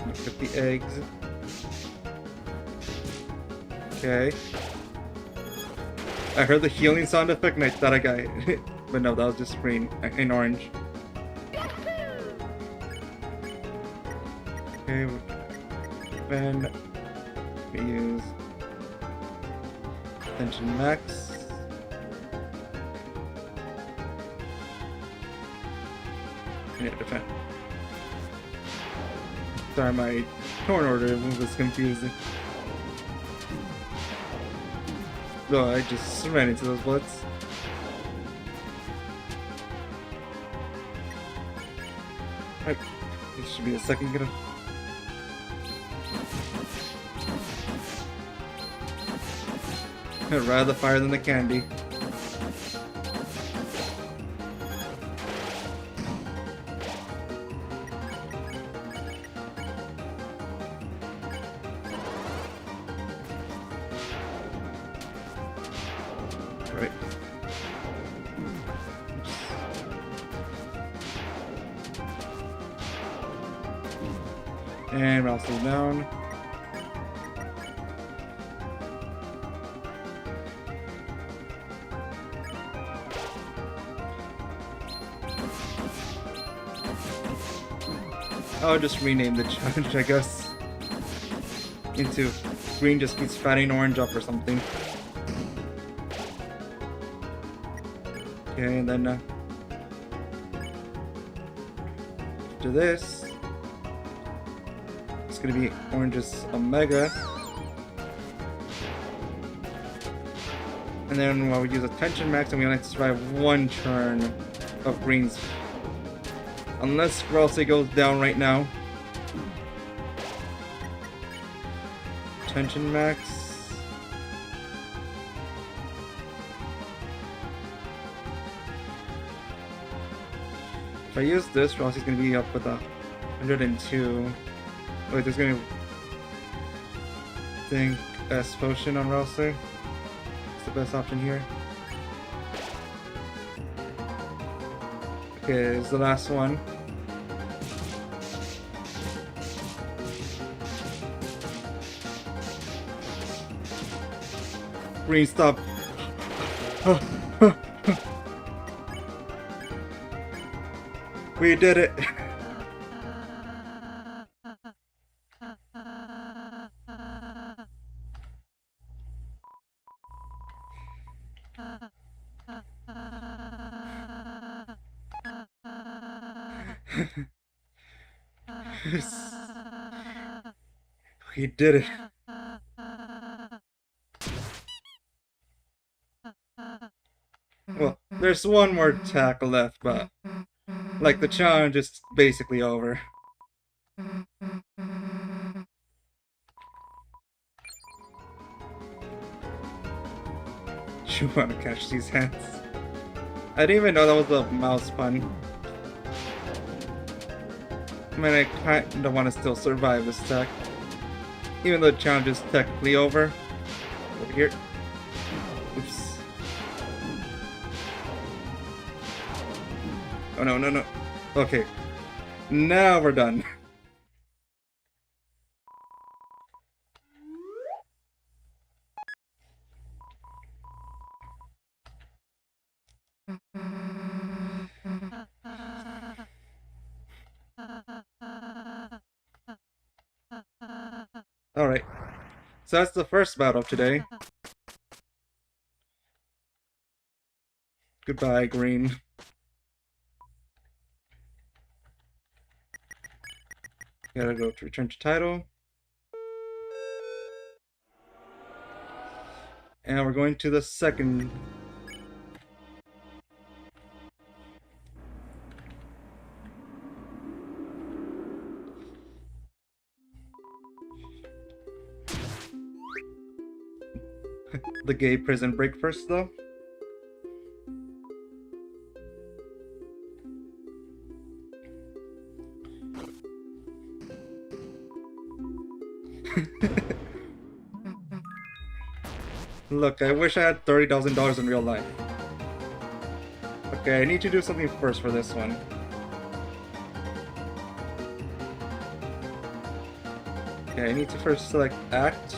Look at the eggs. Okay. I heard the healing sound effect and I thought I got it. But no, that was just green and orange. Okay, then we use Attention Max. Yeah, defend. Sorry, my torn order was confusing. No, I just ran into those bullets. Right. It should be a second gonna. I'd rather fire than the candy. Right. Oops. And mouse is down. I'll just rename the challenge, I guess, into green just keeps fatting orange up or something. Okay, and then after this, it's gonna be orange's Omega. And then while we use a tension max, and we only have to survive one turn of Green's. Unless Ralsei goes down right now. Tension max. If I use this, Ralsei's gonna be up with 102. Wait, there's gonna think S potion on Ralsei. It's the best option here. Okay, it's the last one. Green, stop. We did it. We did it. Well, there's one more attack left, but like the challenge is basically over. You want to catch these hands? I didn't even know that was a mouse pun. I mean, I kinda want to still survive this attack. Even though the challenge is technically over. Over here. Oops. Oh no, no, no. Okay. Now we're done. Alright. So that's the first battle of today. Goodbye, Green. Gotta go to return to title. And we're going to the second. The gay prison break first, though. Look, I wish I had $30,000 in real life. Okay, I need to do something first for this one. Okay, I need to first select Act.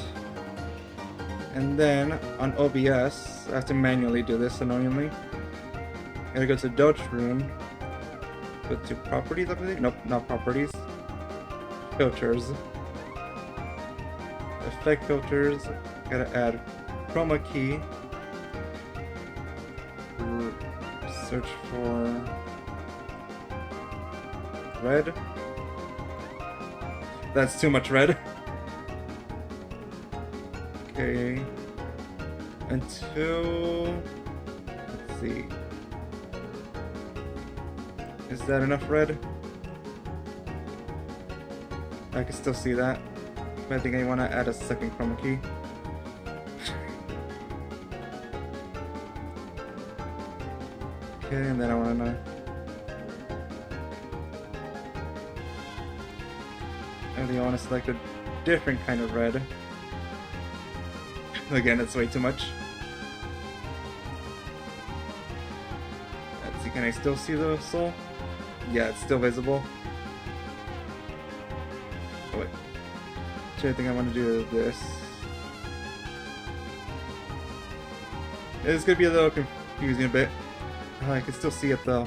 And then, on OBS, I have to manually do this, annoyingly. I gotta go to Deltarune. Go to Properties, I believe? Nope, not Properties. Filters. Effect filters. Gotta add chroma key. Search for red. That's too much red. Okay. Until, let's see. Is that enough red? I can still see that. But I think I want to add a second chroma key. Okay, and then I want to... I really want to select a different kind of red. Again, it's way too much. Let's see, can I still see the soul? Yeah, it's still visible. Oh wait. Actually, I think I want to do this. It's gonna be a little confusing a bit. Oh, I can still see it though.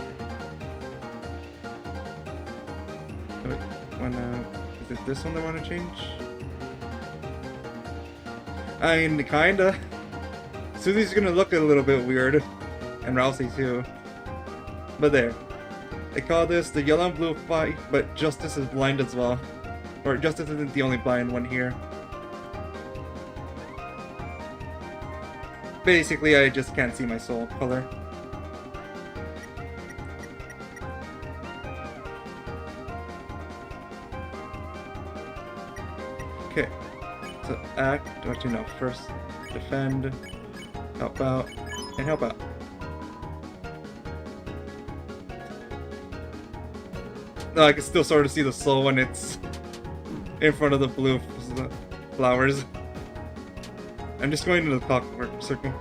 Oh, wait, is it this one that I want to change? I mean, kinda. Susie's gonna look a little bit weird. And Ralsei too. But there. They call this the yellow and blue fight, but Justice is blind as well. Or Justice isn't the only blind one here. Basically, I just can't see my soul color. Okay, so act, what you know, first defend, help out, and help out. No, I can still sort of see the soul when it's in front of the blue flowers. I'm just going to the clockwork circle.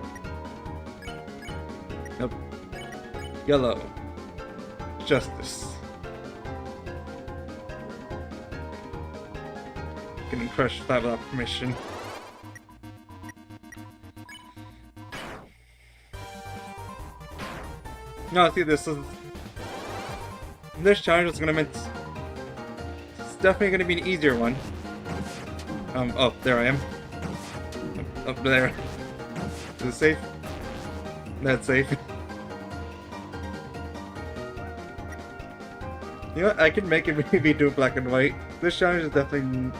Nope. Yellow. Justice. Getting crushed flat without permission. No, see, this challenge is gonna meant. It's definitely gonna be an easier one. Oh, there I am. Up there. Is it safe? That's safe. You know what? I can make it maybe do black and white. This challenge is definitely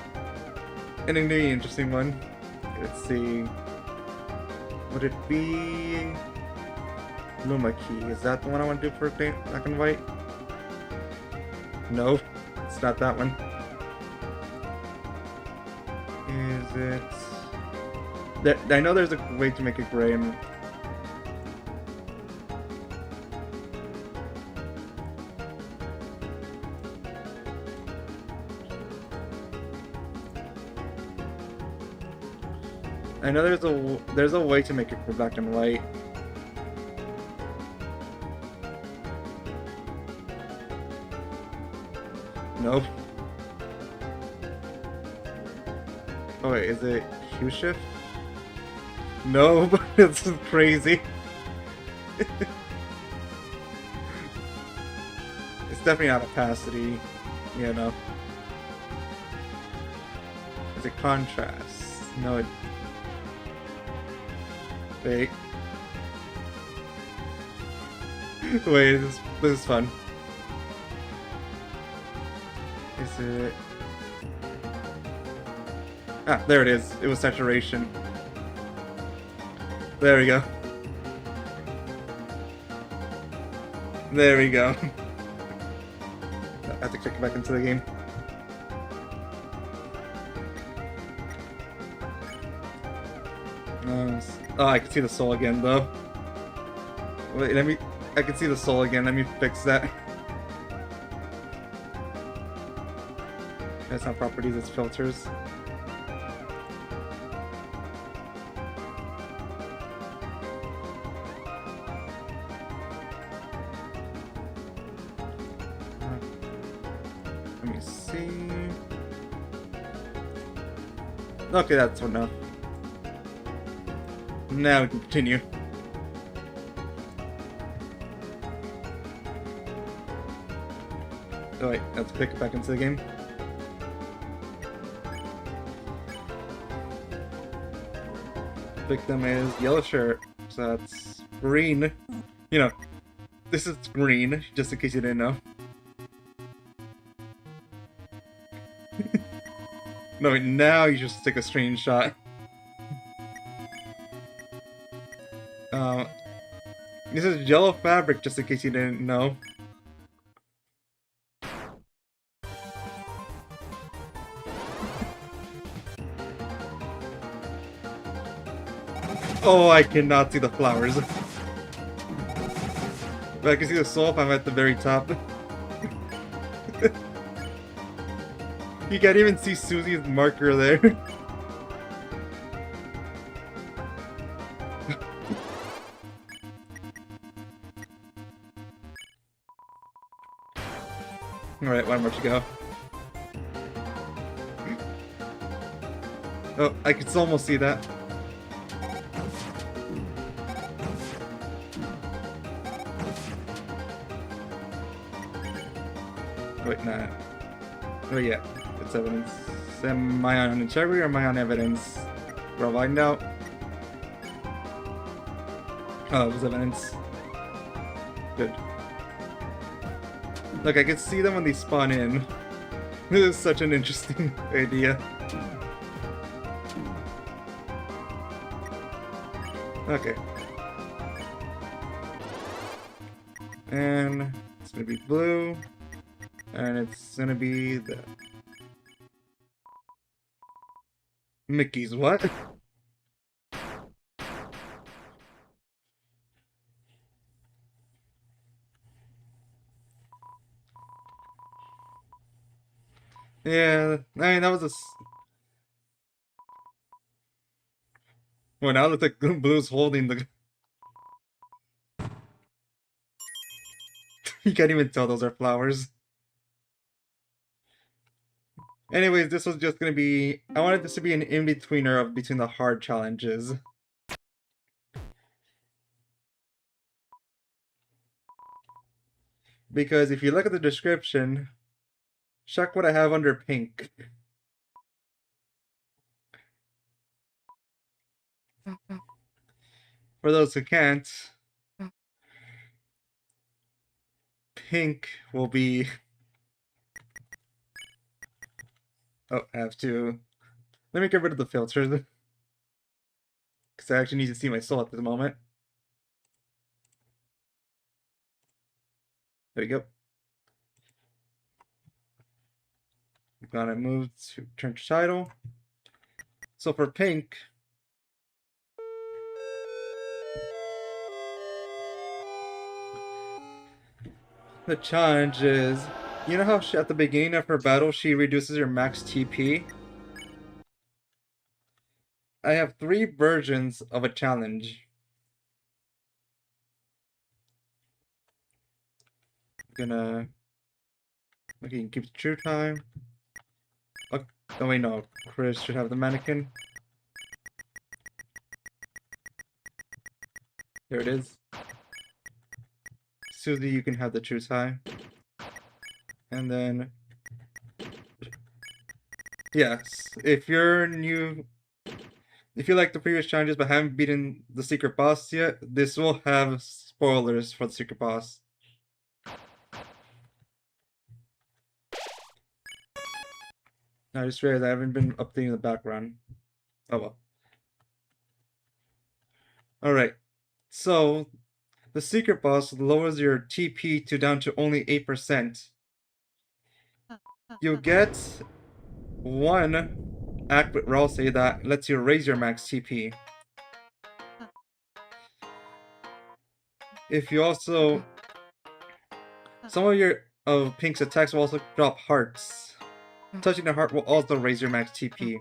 an interesting one. Let's see. Would it be Luma Key? Is that the one I want to do for black and white? No, it's not that one. Is it? I know there's a way to make it gray. I know there's a way to make it for black and white. Nope. Oh wait, is it Q shift? No, but it's crazy. It's definitely not opacity, you know. Is it contrast? No, it... Wait. Wait, this is fun. Is it... Ah, there it is. It was saturation. There we go. There we go. I have to check it back into the game. Oh, I can see the soul again, though. Wait, I can see the soul again. Let me fix that. That's not properties, it's filters. Let me see. Okay, that's enough. Now we can continue. Oh wait, let's pick it back into the game. Victim is yellow shirt, so that's green. You know, this is green, just in case you didn't know. No, wait, now you just take a screenshot. This is yellow fabric, just in case you didn't know. Oh, I cannot see the flowers. But I can see the soul if I'm at the very top. You can't even see Susie's marker there. Alright, one more to go. Oh, I can almost see that. Wait, nah. Oh yeah, it's evidence. Am I on integrity or am I on evidence? We'll find out. Oh, it was evidence. Good. Look, I can see them when they spawn in. This is such an interesting idea. Okay. And it's gonna be blue. And it's gonna be the Mickey's what? Yeah, I mean that was a. Well, now it looks like Blue's holding the. You can't even tell those are flowers. Anyways, this was just gonna be. I wanted this to be an in-betweener of between the hard challenges. Because if you look at the description, check what I have under pink. For those who can't, pink will be. Oh, I have to. Let me get rid of the filters. Because I actually need to see my soul at this moment. There we go. I'm gonna move to turn to title. So for pink, the challenge is, you know how at the beginning of her battle she reduces her max TP? I have 3 versions of a challenge. I'm gonna. Okay, you can keep the true time. Oh wait, no. Chris should have the mannequin. There it is. Susie, you can have the true time. And then. Yes, if you're new. If you like the previous challenges but haven't beaten the secret boss yet, this will have spoilers for the secret boss. I just realized I haven't been updating the background. Oh well. Alright, so the secret boss lowers your TP to down to only 8%. You'll get one act with Ralsei that lets you raise your max TP. If you also... Some of your Pink's attacks will also drop hearts. Touching the heart will also raise your max TP.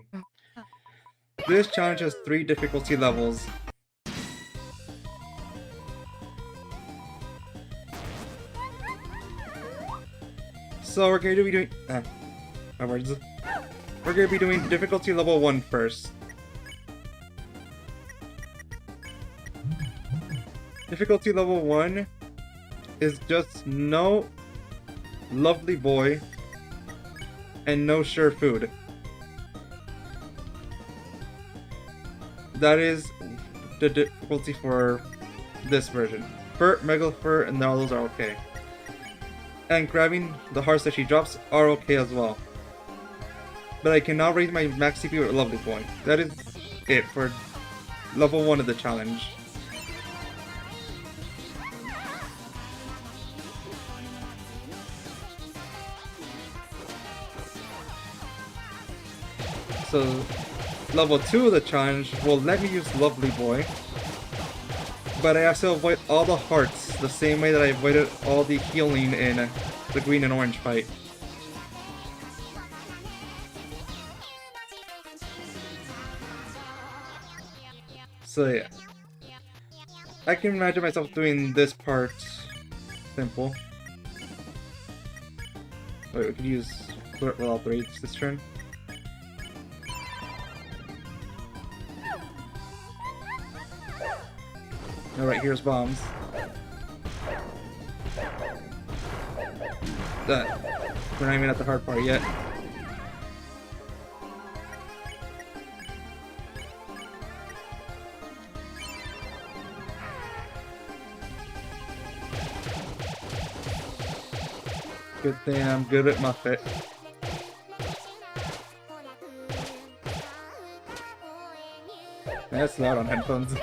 This challenge has 3 difficulty levels. So we're going to be doing... my words. We're going to be doing difficulty level 1 first. Difficulty level 1 is just no lovely boy and no sure food. That is the difficulty for this version. Fur, Mega Fur, and all those are okay. And grabbing the hearts that she drops are okay as well. But I can now raise my max CP with a lovely boy. That is it for level 1 of the challenge. So, level 2 of the challenge will let me use Lovely Boy, but I have to avoid all the hearts the same way that I avoided all the healing in the green and orange fight. So yeah, I can imagine myself doing this part simple. Wait, we could use Flirt with all 3 this turn. Alright, here's bombs. That. We're not even at the hard part yet. Good thing I'm good at Muppet. That's loud on headphones.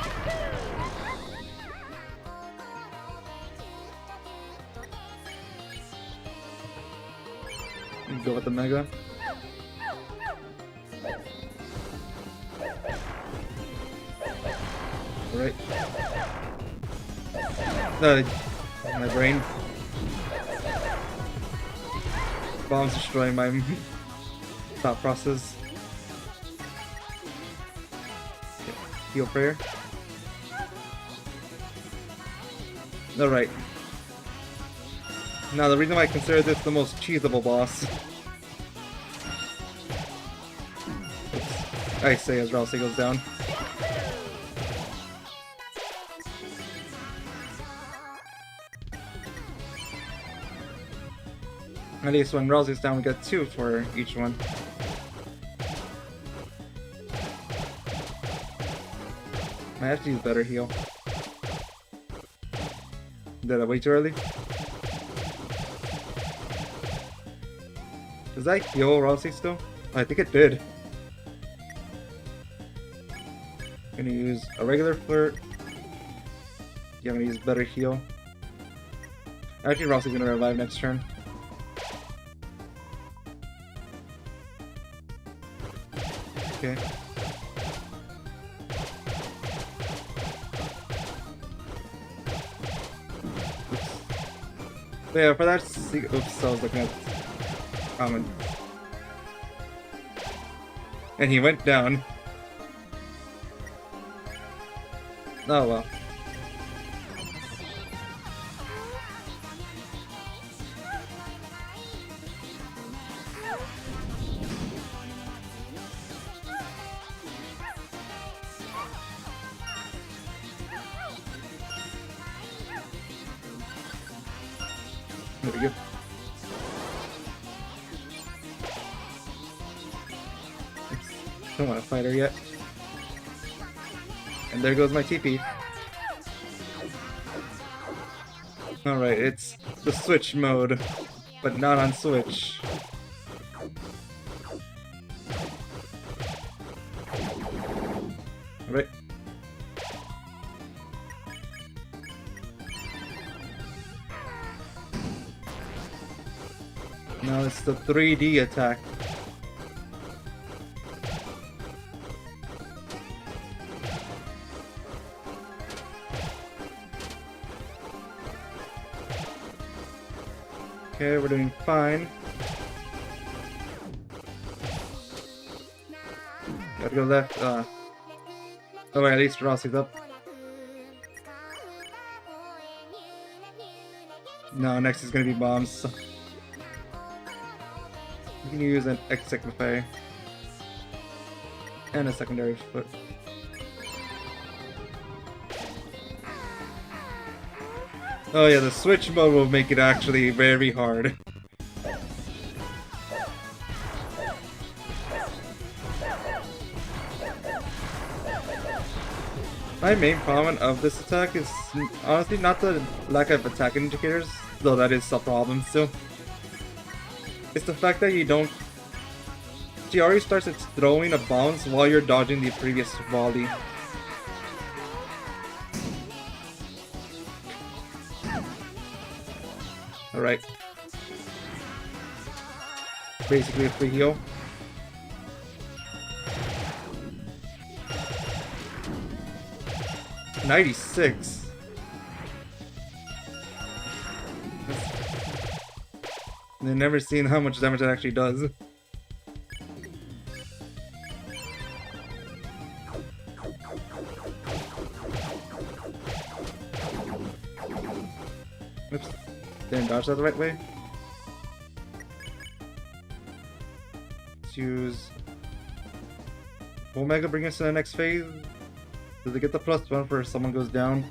Go with the Mega. Alright. My brain. Bombs destroying my thought process. Okay. Heal prayer. Alright. Now the reason why I consider this the most cheesable boss. Oops. I say as Rousey goes down. At least when Rousey's down we get 2 for each one. I have to use better heal. Did I wait too early? Does that heal Rousey still? I think it did. Gonna use a regular flirt. Yeah, I'm gonna use better heal. Actually, Rousey's gonna revive next turn. Okay. Oops. But yeah, for that. Oops, I was looking at common. And he went down. Oh well. There we go. Don't want to fight her yet. And there goes my TP. Alright, it's the Switch mode, but not on Switch. Alright. Now it's the 3D attack. Okay, we're doing fine. Gotta go left. Oh wait, at least Rousey's up. No, next is gonna be bombs. So we can use an Execmify and a secondary foot. Oh yeah, the Switch mode will make it actually very hard. My main problem of this attack is honestly not the lack of attack indicators, though that is a problem still. It's the fact that you don't... She already starts its throwing of bombs while you're dodging the previous volley. Alright. Basically a free heal. $96. I've never seen how much damage it actually does. Oops. Didn't dodge that the right way. Let's use Omega, bring us to the next phase. Does it get the +1 for if someone goes down?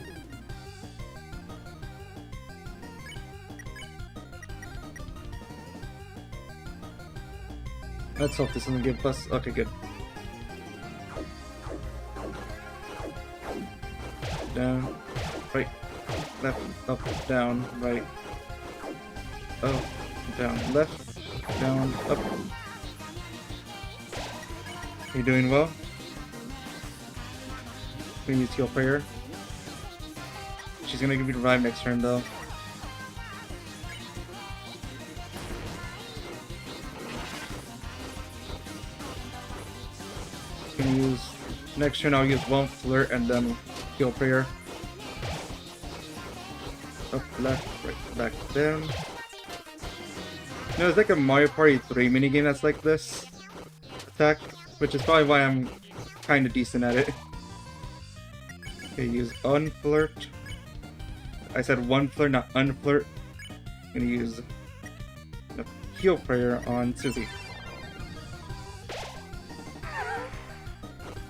Let's hope this doesn't give plus. Okay, good. Down, right, left, up, down, right, up, down, left, down, up. You're doing well. Gonna use heal prayer. She's gonna give me revive next turn though. Can use next turn. I'll use one flirt and then heal prayer. Up, left, right, back, down. You know, it's like a Mario Party 3 minigame that's like this attack, which is probably why I'm kind of decent at it. Okay, use unflirt. I said one flirt, not unflirt. I'm gonna use a heal prayer on Susie.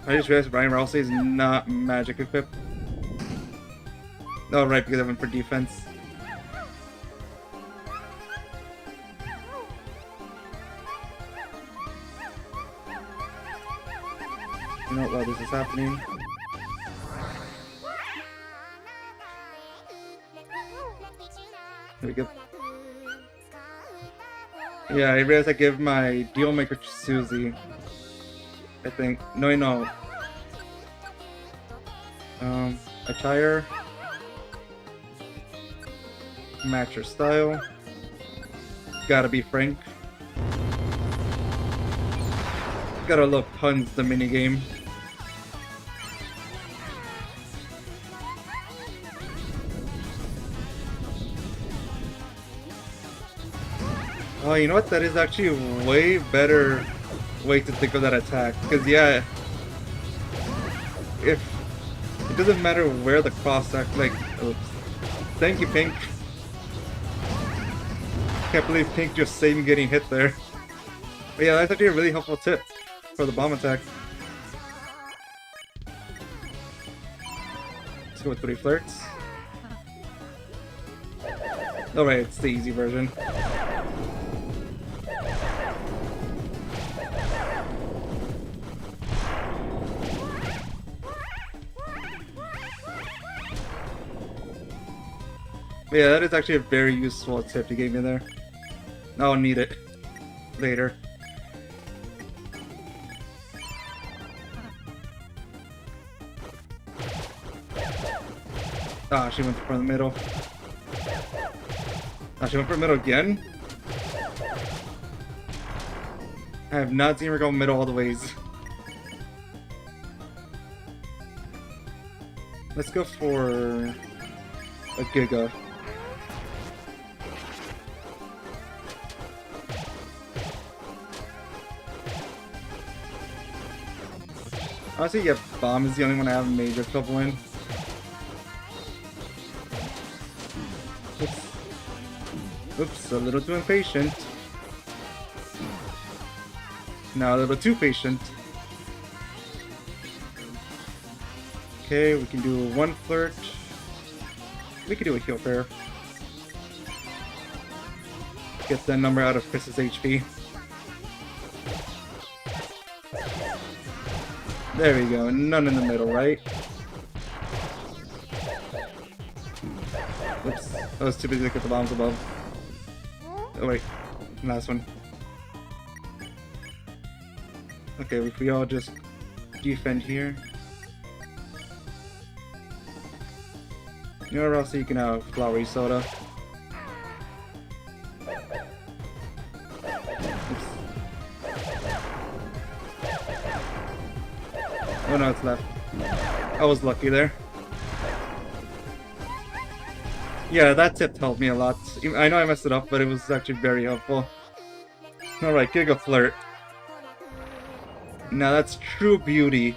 I just realized Brian Rouse is not magic equipped. Oh, right, because I went for defense. You know what, while this is happening. There we go. Yeah, I realized I give my deal maker to Susie. I think. No. Attire. Match your style. Gotta be Frank. Gotta love puns, the minigame. Oh, you know what? That is actually a way better way to think of that attack. Because, yeah, if it doesn't matter where the cross act, like, oops. Thank you, Pink. Can't believe Pink just saved me getting hit there. But yeah, that's actually a really helpful tip for the bomb attack. Let's go with 3 flirts. Oh right, it's the easy version. But yeah, that is actually a very useful tip you gave me there. I'll need it later. Ah, she went for the middle. Ah, she went for the middle again? I have not seen her go middle all the ways. Let's go for a Giga. Honestly, yeah, Bomb is the only one I have major trouble in. Oops, a little too impatient. Now a little too patient. Okay, we can do 1 flirt. We can do a heal prayer. Get that number out of Chris's HP. There we go, none in the middle, right? Oops, I was too busy to get the bombs above. Oh wait, last one. Okay, if we all just defend here. You know where else you can have Flowery soda? Oops. Oh no, it's left. I was lucky there. Yeah, that tip helped me a lot. I know I messed it up, but it was actually very helpful. Alright, Giga Flirt. Now that's true beauty.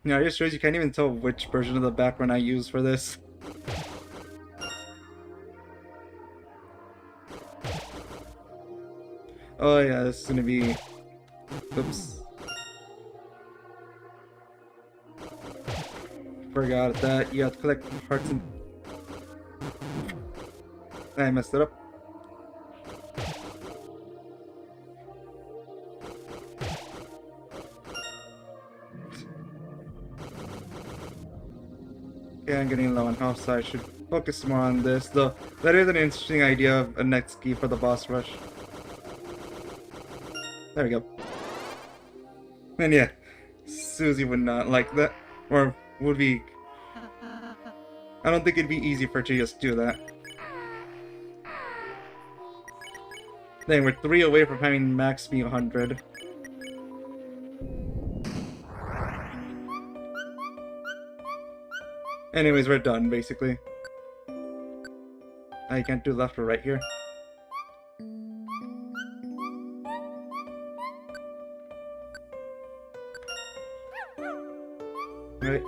Yeah, it just shows you can't even tell which version of the background I use for this. Oh yeah, this is gonna be... Oops. Forgot that. You have to collect hearts and... I messed it up. Okay, I'm getting low on health, so I should focus more on this. Though, that is an interesting idea of a next key for the boss rush. There we go. And yeah, Susie would not like that, or would be I don't think it'd be easy for her to just do that. Dang, we're 3 away from having max speed 100. Anyways, we're done, basically. I can't do left or right here. Right.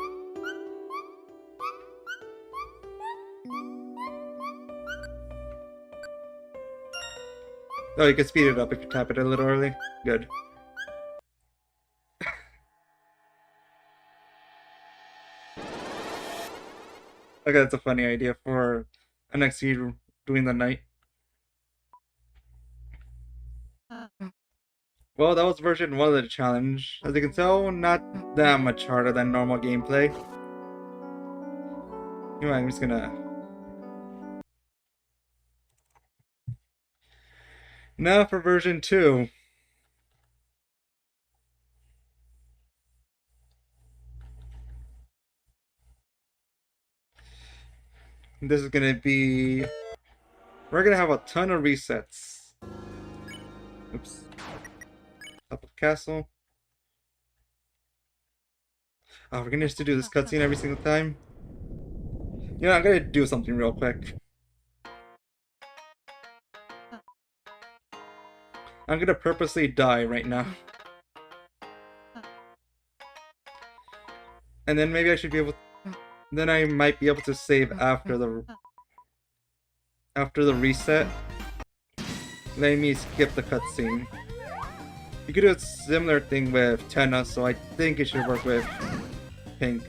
Oh, you can speed it up if you tap it a little early. Good. Okay, that's a funny idea for an XE doing the night. Well, that was version 1 of the challenge. As you can tell, not that much harder than normal gameplay. You know, I'm just gonna... Now for version 2. This is gonna be... We're gonna have a ton of resets. Oops. Top of castle. Oh, we're gonna have to do this cutscene every single time. You know, I'm gonna do something real quick. I'm gonna purposely die right now. And then maybe I should be able... Then I might be able to save after the reset. Let me skip the cutscene. You could do a similar thing with Tenna, so I think it should work with Pink.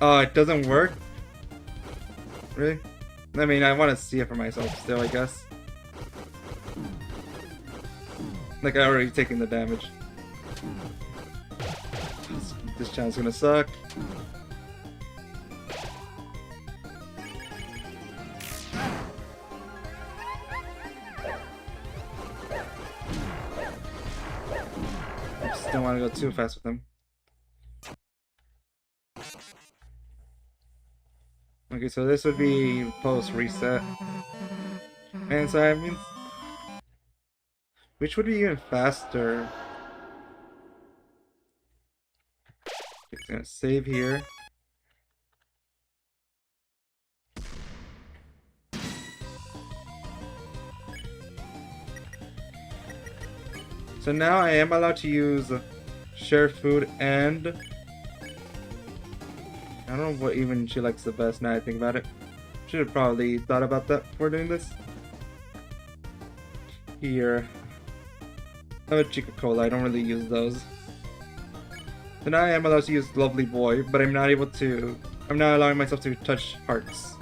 Oh, it doesn't work? Really? I mean, I want to see it for myself still, I guess. Like, I already taken the damage. This channel's gonna suck. I just don't want to go too fast with them. Okay, so this would be post reset. And so I mean, which would be even faster? It's gonna save here. So now I am allowed to use share food, and I don't know what even she likes the best now I think about it. Should have probably thought about that before doing this. Here. I have a Chica Cola, I don't really use those. So now I am allowed to use Lovely Boy, but I'm not allowing myself to touch hearts.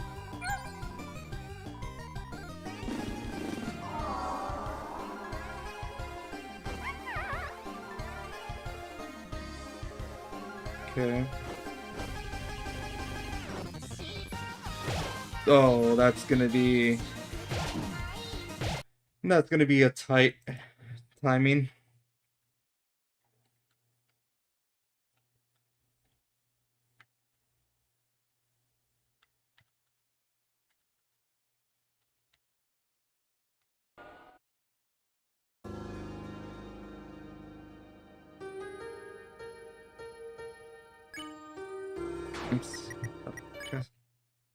Okay. Oh, that's gonna be a tight timing.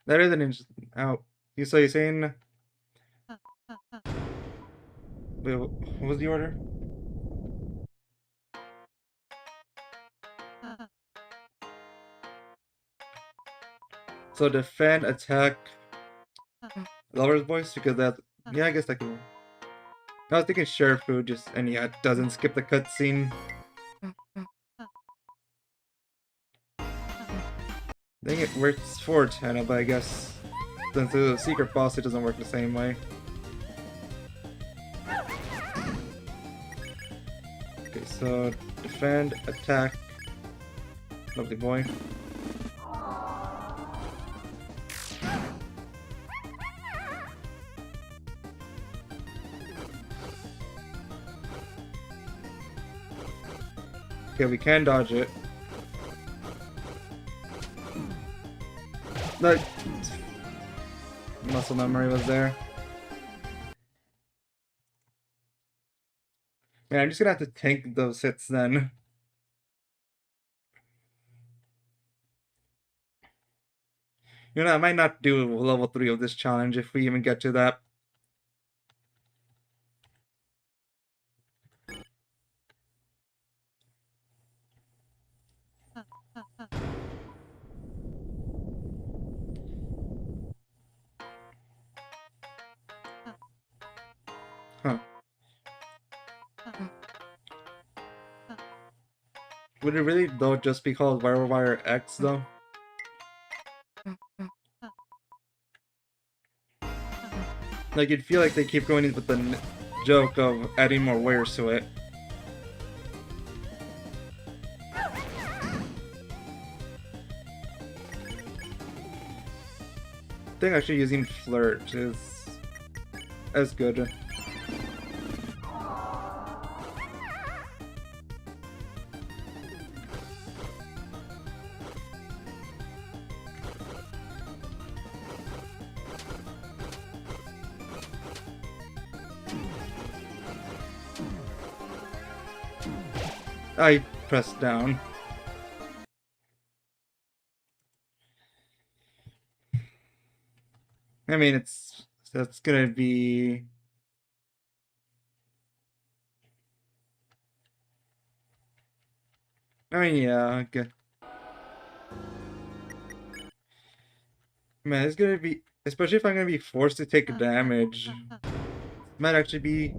That is an interesting. Oh, you're saying? Wait, what was the order? So defend, attack, lover's voice, because that. Yeah, I guess that can. I was thinking share food, and yeah, it doesn't skip the cutscene. I think it works for Tenna, but I guess since it's a secret boss, it doesn't work the same way. Okay, so defend, attack, Lovely Boy. Okay, we can dodge it. Like, muscle memory was there. Man, I'm just gonna have to tank those hits then. You know, I might not do level 3 of this challenge if we even get to that. Huh. Would it really, though, just be called Wire Wire X, though? Like, you'd feel like they keep going in with the joke of adding more wires to it. I think actually using Flirt is as good. I pressed down. I mean, that's gonna be... I mean, yeah, good. Man, it's gonna be... Especially if I'm gonna be forced to take damage. Might actually be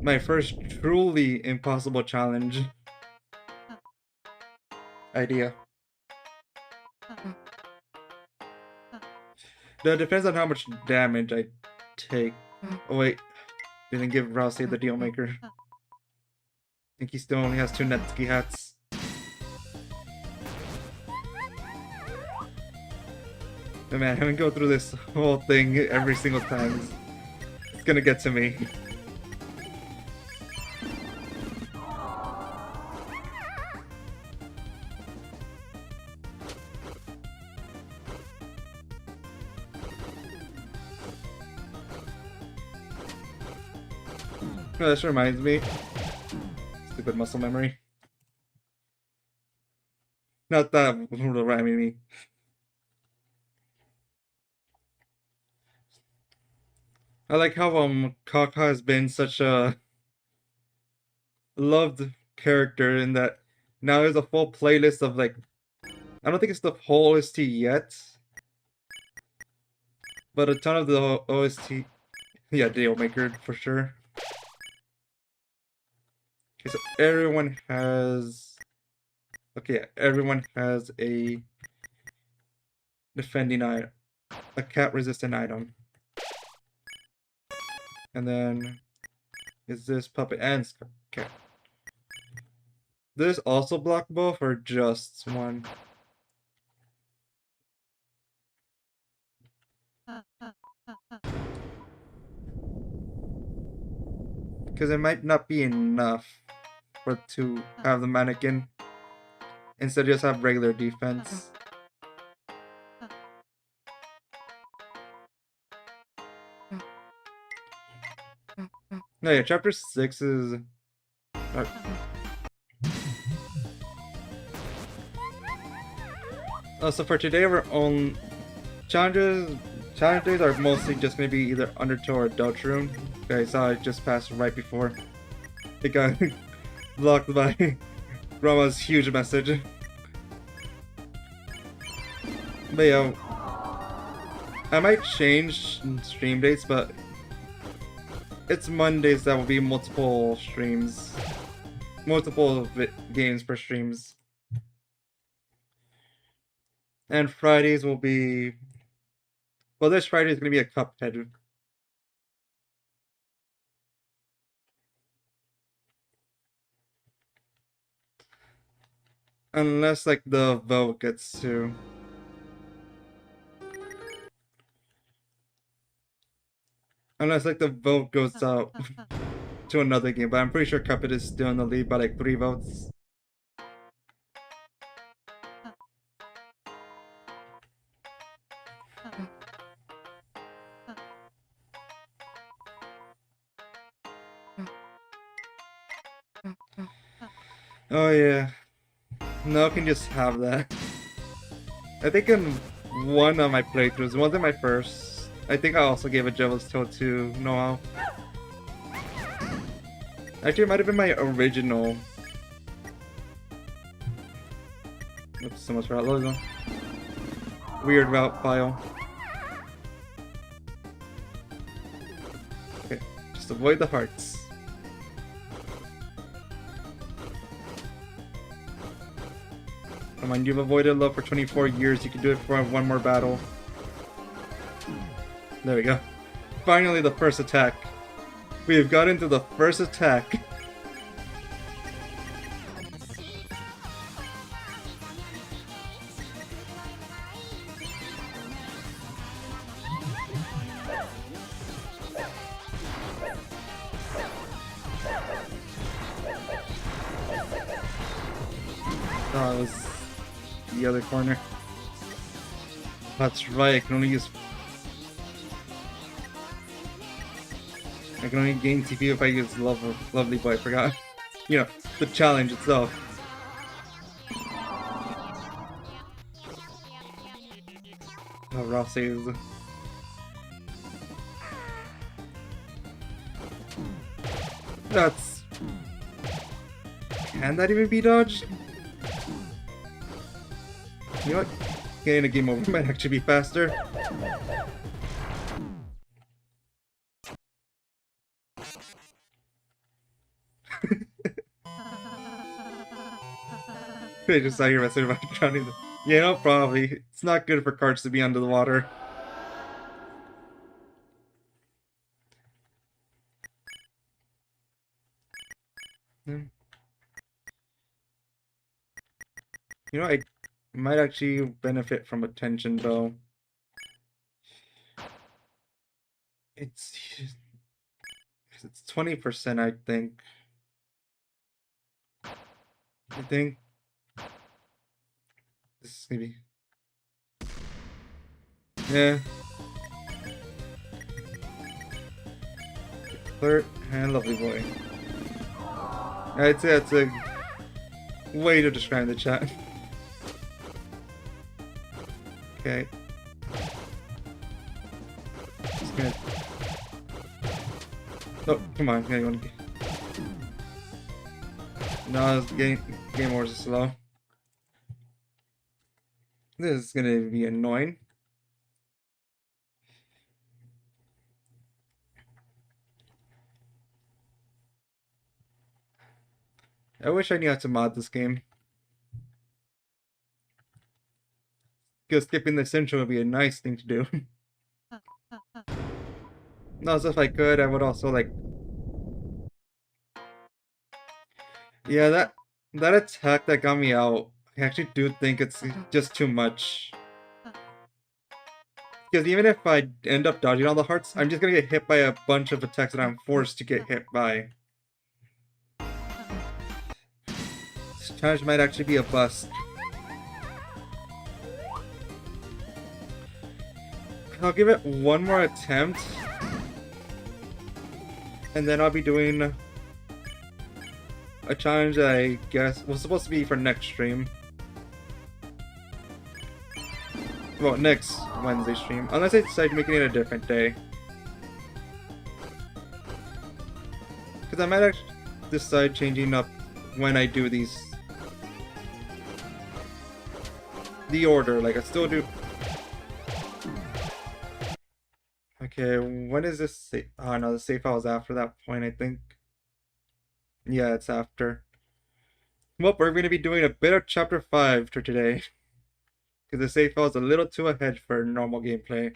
my first truly impossible challenge idea. Though it depends on how much damage I take. Oh wait, didn't give Rousey the deal maker. I think he still only has 2 Netsuki hats. But man, having to go through this whole thing every single time it's gonna get to me. Oh, this reminds me. Stupid muscle memory. Not that reminding me. I like how Kaka has been such a loved character in that now there's a full playlist of like, I don't think it's the whole OST yet, but a ton of the OST. Yeah, deal maker for sure. Okay, so everyone has... Okay, everyone has a defending item, a cat-resistant item. And then is this puppet and cat? This also block both or just one? Because it might not be enough for to have the mannequin. Instead, just have regular defense. No, yeah, chapter 6 is... So for today, our own challenges are mostly just gonna be either Undertow or Deltarune. Okay, I saw it just passed right before it got blocked by Rama's huge message. But yeah, I might change stream dates, but it's Mondays that will be multiple streams. Multiple games per streams. And Fridays will be... Well, this Friday is going to be a Cuphead. Unless, like, the vote gets to... Unless, like, the vote goes out to another game. But I'm pretty sure Cuphead is still in the lead by, like, 3 votes. Oh yeah. No, I can just have that. I think in one of my playthroughs, it wasn't my first. I think I also gave a Devil's Toe to Noel. Actually, it might have been my original. Oops, so much for that logo. Weird route file. Okay, just avoid the hearts. Come on, you've avoided love for 24 years. You can do it for one more battle. There we go. Finally, the first attack. We have got into the first attack. Oh, it was the other corner. That's right, I can only gain TP if I use Lovely Boy, I forgot. You know, the challenge itself. Oh, Ross saves. That's... Can that even be dodged? You know what? Getting a game over might actually be faster. I just saw your message about drowning. Yeah, no, probably. It's not good for cards to be under the water. You know, I might actually benefit from attention, though. It's 20%, I think. I think this is gonna be... Yeah. Flirt and Lovely Boy. I'd say that's a way to describe the chat. Okay. Just gonna... Oh, come on. Yeah, you wanna... No, this game wars is slow. This is gonna be annoying. I wish I knew how to mod this game. Because skipping this intro would be a nice thing to do. No, so if I could, I would also like... Yeah, that attack that got me out, I actually do think it's just too much. Because even if I end up dodging all the hearts, I'm just gonna get hit by a bunch of attacks that I'm forced to get hit by. This challenge might actually be a bust. I'll give it one more attempt. And then I'll be doing a challenge that I guess was supposed to be for next stream. Well, next Wednesday stream. Unless I decide making it a different day. Because I might actually decide changing up when I do these. The order, like I still do. Okay, when is this save? Oh no, the save file is after that point, I think. Yeah, it's after. Well, we're going to be doing a bit of Chapter 5 for today. Because the save file is a little too ahead for normal gameplay.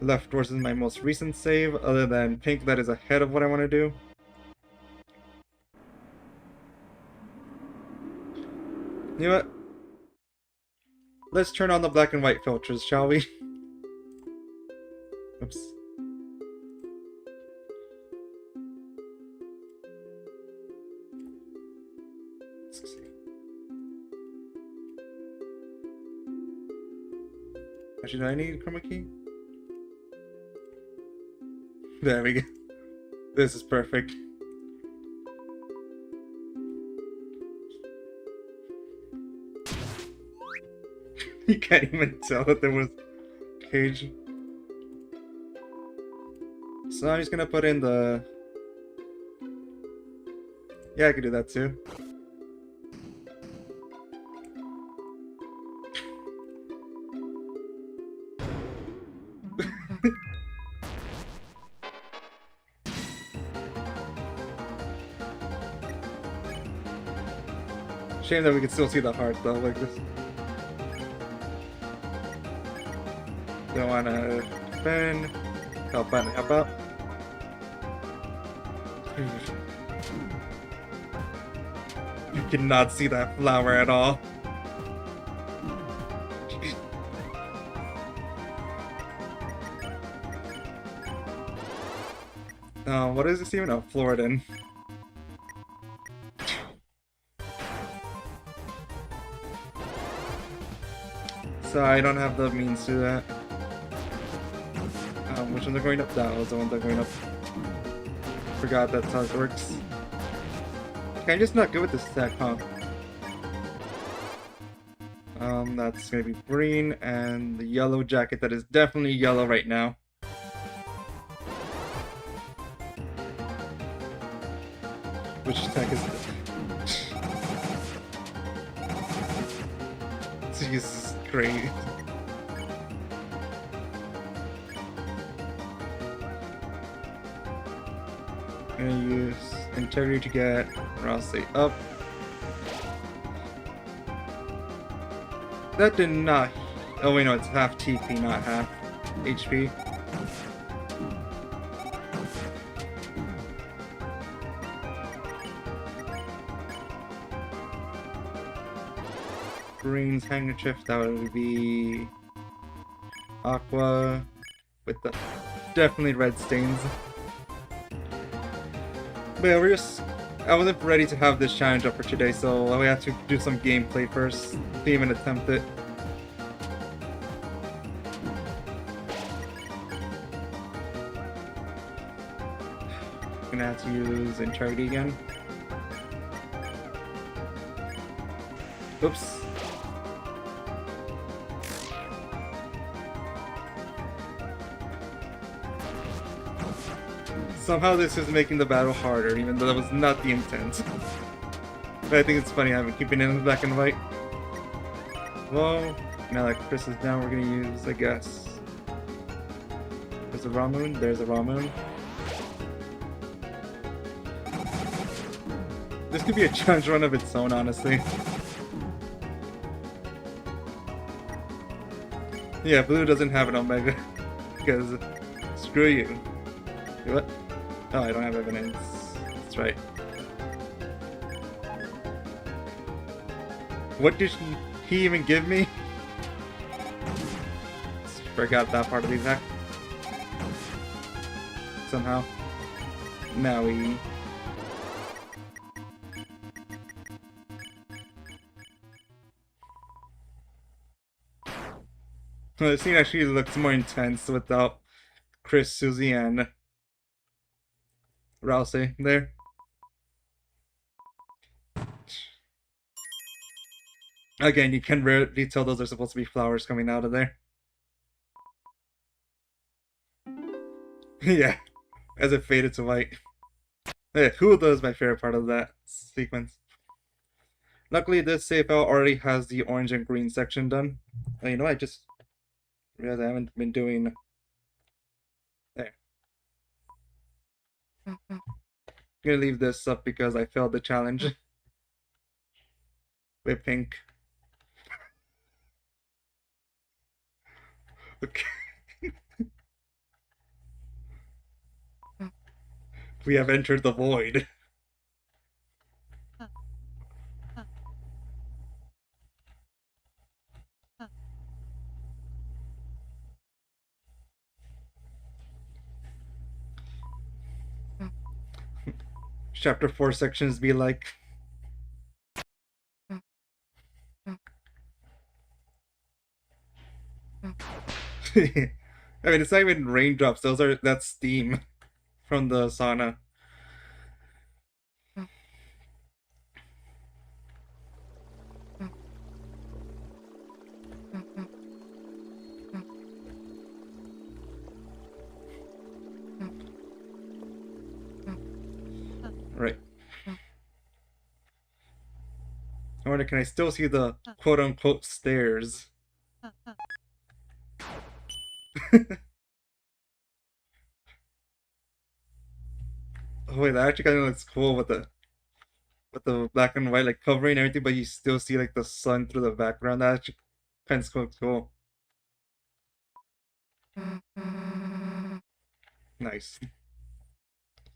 Left Doors is my most recent save, other than Pink that is ahead of what I want to do. You know what? Let's turn on the black and white filters, shall we? Oops. Actually, do I need a chroma key? There we go. This is perfect. You can't even tell that there was cage. So I'm just gonna put in the... Yeah, I could do that too. Shame that we can still see the heart though, like this. Don't wanna defend. Help out, help out. You cannot see that flower at all. What is this even? Oh, Floridan. So I don't have the means to do that. Which ones are going up? That was the ones that are going up. Forgot that's how it works. Okay, I'm just not good with this attack, huh? That's gonna be green, and the yellow jacket that is definitely yellow right now. Which attack is this? Jesus, great. I'm gonna use integrity to get Rossi up. That did not... Oh wait, no, it's half TP, not half HP. Green's handkerchief, that would be Aqua with the definitely red stains. But yeah, I wasn't ready to have this challenge up for today, so we have to do some gameplay first to even attempt it. Gonna have to use integrity again. Oops. Somehow this is making the battle harder, even though that was not the intent. But I think it's funny having keeping it in black and white. Well, now that Chris is down, we're gonna use, I guess... There's a raw moon, there's a raw moon. This could be a challenge run of its own, honestly. Yeah, blue doesn't have an Omega. Because, screw you. What? Oh, I don't have evidence. That's right. What did he even give me? Forgot that part of the attack. Somehow. Now we... Well, the scene actually looks more intense without Chris, Susie, and Rousey there. Again, you can rarely tell those are supposed to be flowers coming out of there. Yeah, as it faded to white. Yeah, Huda is my favorite part of that sequence. Luckily, this save file already has the orange and green section done. Oh, you know, I just realized I haven't been doing... There. I'm gonna leave this up because I failed the challenge. With pink. Okay. We have entered the void. Chapter 4 sections be like... I mean, it's not even raindrops, that's steam from the sauna. wonder, can I still see the quote-unquote stairs? Oh wait, that actually kind of looks cool with the black and white like covering everything, but you still see like the sun through the background. That actually kind of looks cool. Nice.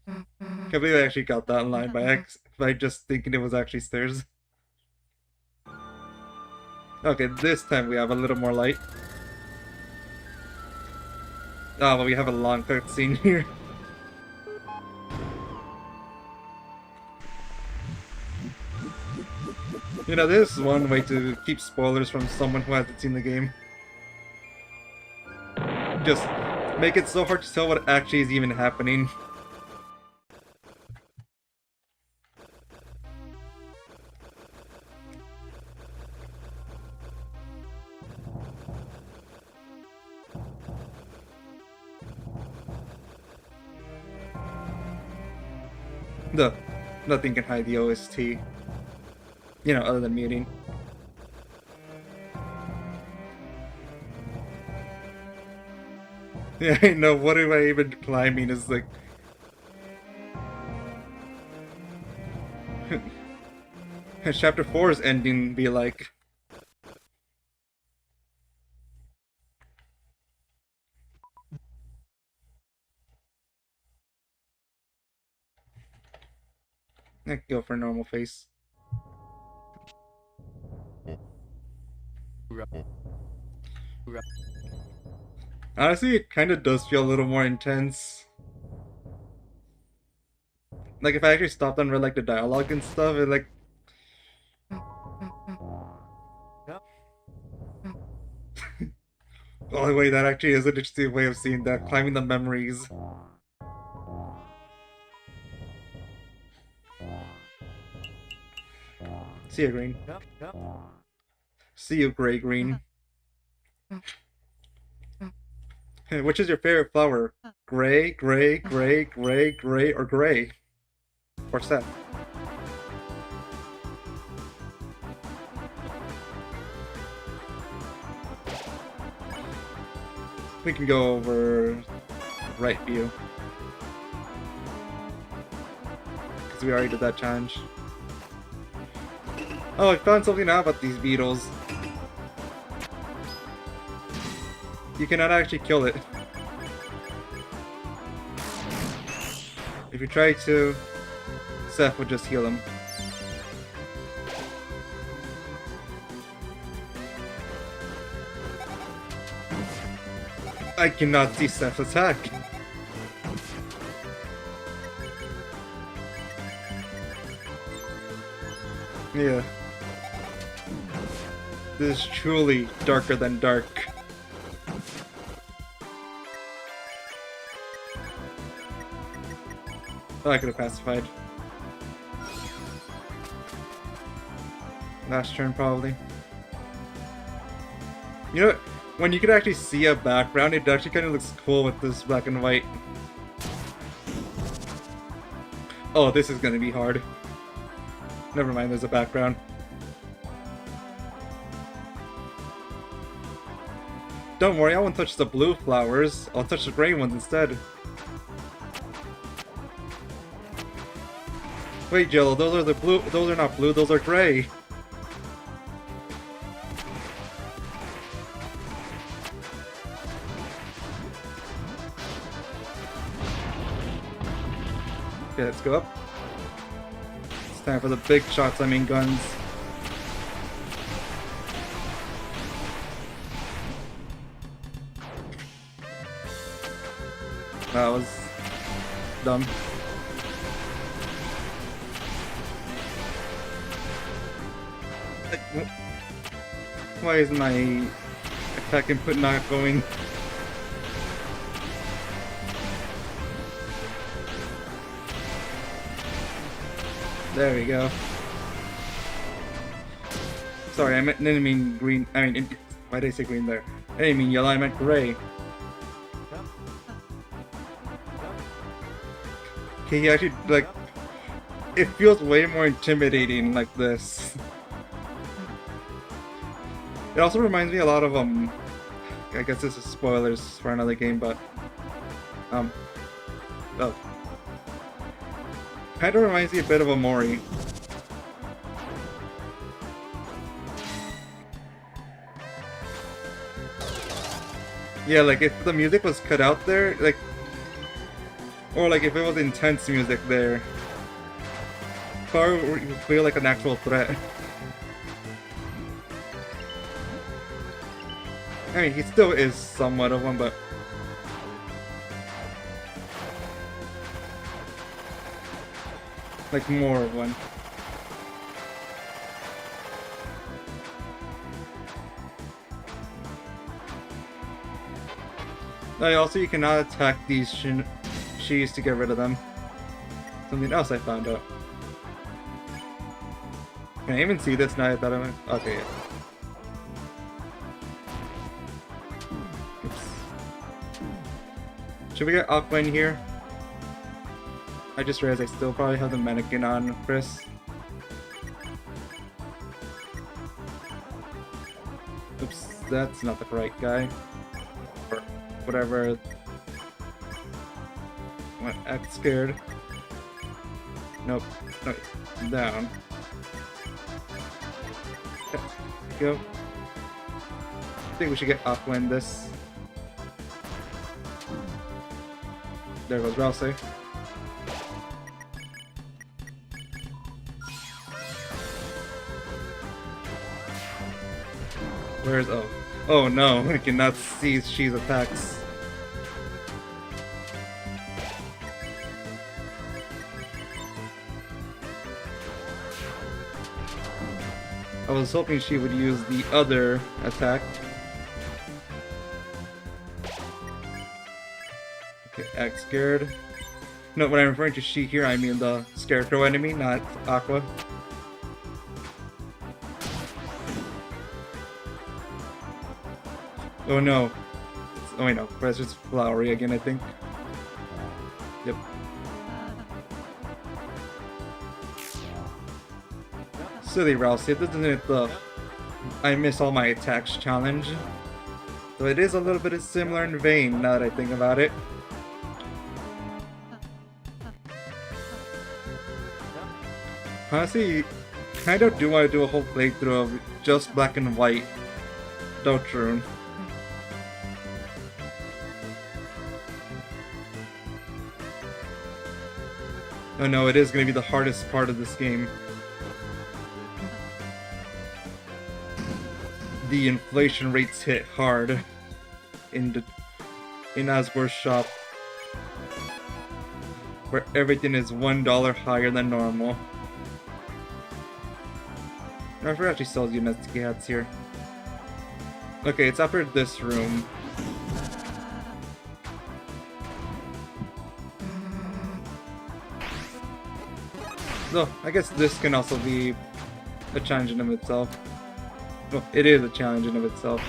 Can't believe I actually got that in line by just thinking it was actually stairs. Okay, this time we have a little more light. Oh, but we have a long cutscene here. You know, this is one way to keep spoilers from someone who hasn't seen the game. Just make it so hard to tell what actually is even happening. Nothing can hide the OST. You know, other than muting. Yeah, I know, what am I even climbing is like... Chapter 4's ending be like... I could go for a normal face. Honestly, it kind of does feel a little more intense. Like, if I actually stopped and read, like, the dialogue and stuff, it, like... Oh, wait, that actually is an interesting way of seeing that. Climbing the memories. See you, Green. See you, Gray Green. Which is your favorite flower? Gray, gray, gray, gray, gray, or gray? Or Seth? We can go over right view. Because we already did that challenge. Oh, I found something out about these beetles. You cannot actually kill it. If you try to, Seth would just heal him. I cannot see Seth's attack. Yeah. This is truly darker than dark. Oh, I could have pacified. Last turn, probably. You know what? When you could actually see a background, it actually kind of looks cool with this black and white. Oh, this is gonna be hard. Never mind, there's a background. Don't worry, I won't touch the blue flowers. I'll touch the gray ones instead. Wait, Jello, those are the blue. Those are not blue, those are gray. Okay, let's go up. It's time for the big shots, I mean guns. That was dumb. Why is my attack input not going? There we go. Sorry, didn't mean green. Why did I say green there? I didn't mean yellow, I meant gray. Okay, he actually, like, it feels way more intimidating like this. It also reminds me a lot of I guess this is spoilers for another game, but oh, kind of reminds me a bit of a Mori. Yeah, like if the music was cut out there, like, or like if it was intense music there, Flowery would feel like an actual threat. I mean, he still is somewhat of one, but like more of one. Also, you cannot attack these she's to get rid of them. Something else I found out. Can I even see this now? I thought I went. Okay. Oops. Should we get Aqua in here? I just realized I still probably have the mannequin on, Chris. Oops, that's not the right guy. Or whatever. What, act scared? Nope. No, down. There we go. I think we should get Aqua in this. There goes Rousey. Where's oh no, I cannot see she's attacks. I was hoping she would use the other attack. Okay, act scared. No, when I'm referring to she here, I mean the Scarecrow enemy, not Aqua. Oh no. Oh wait, no. It's just Flowery again, I think. Yep. Silly Rousey, doesn't it the I miss all my attacks challenge? So it is a little bit similar in vein now that I think about it. Honestly, kind of do want to do a whole playthrough of just black and white Deltarune. Oh no, it is going to be the hardest part of this game. The inflation rates hit hard in Asgore's shop, where everything is $1 higher than normal. I forgot she sells Unesco hats here. Okay, it's after this room. So, I guess this can also be a challenge in of itself. Well, it is a challenge in of itself.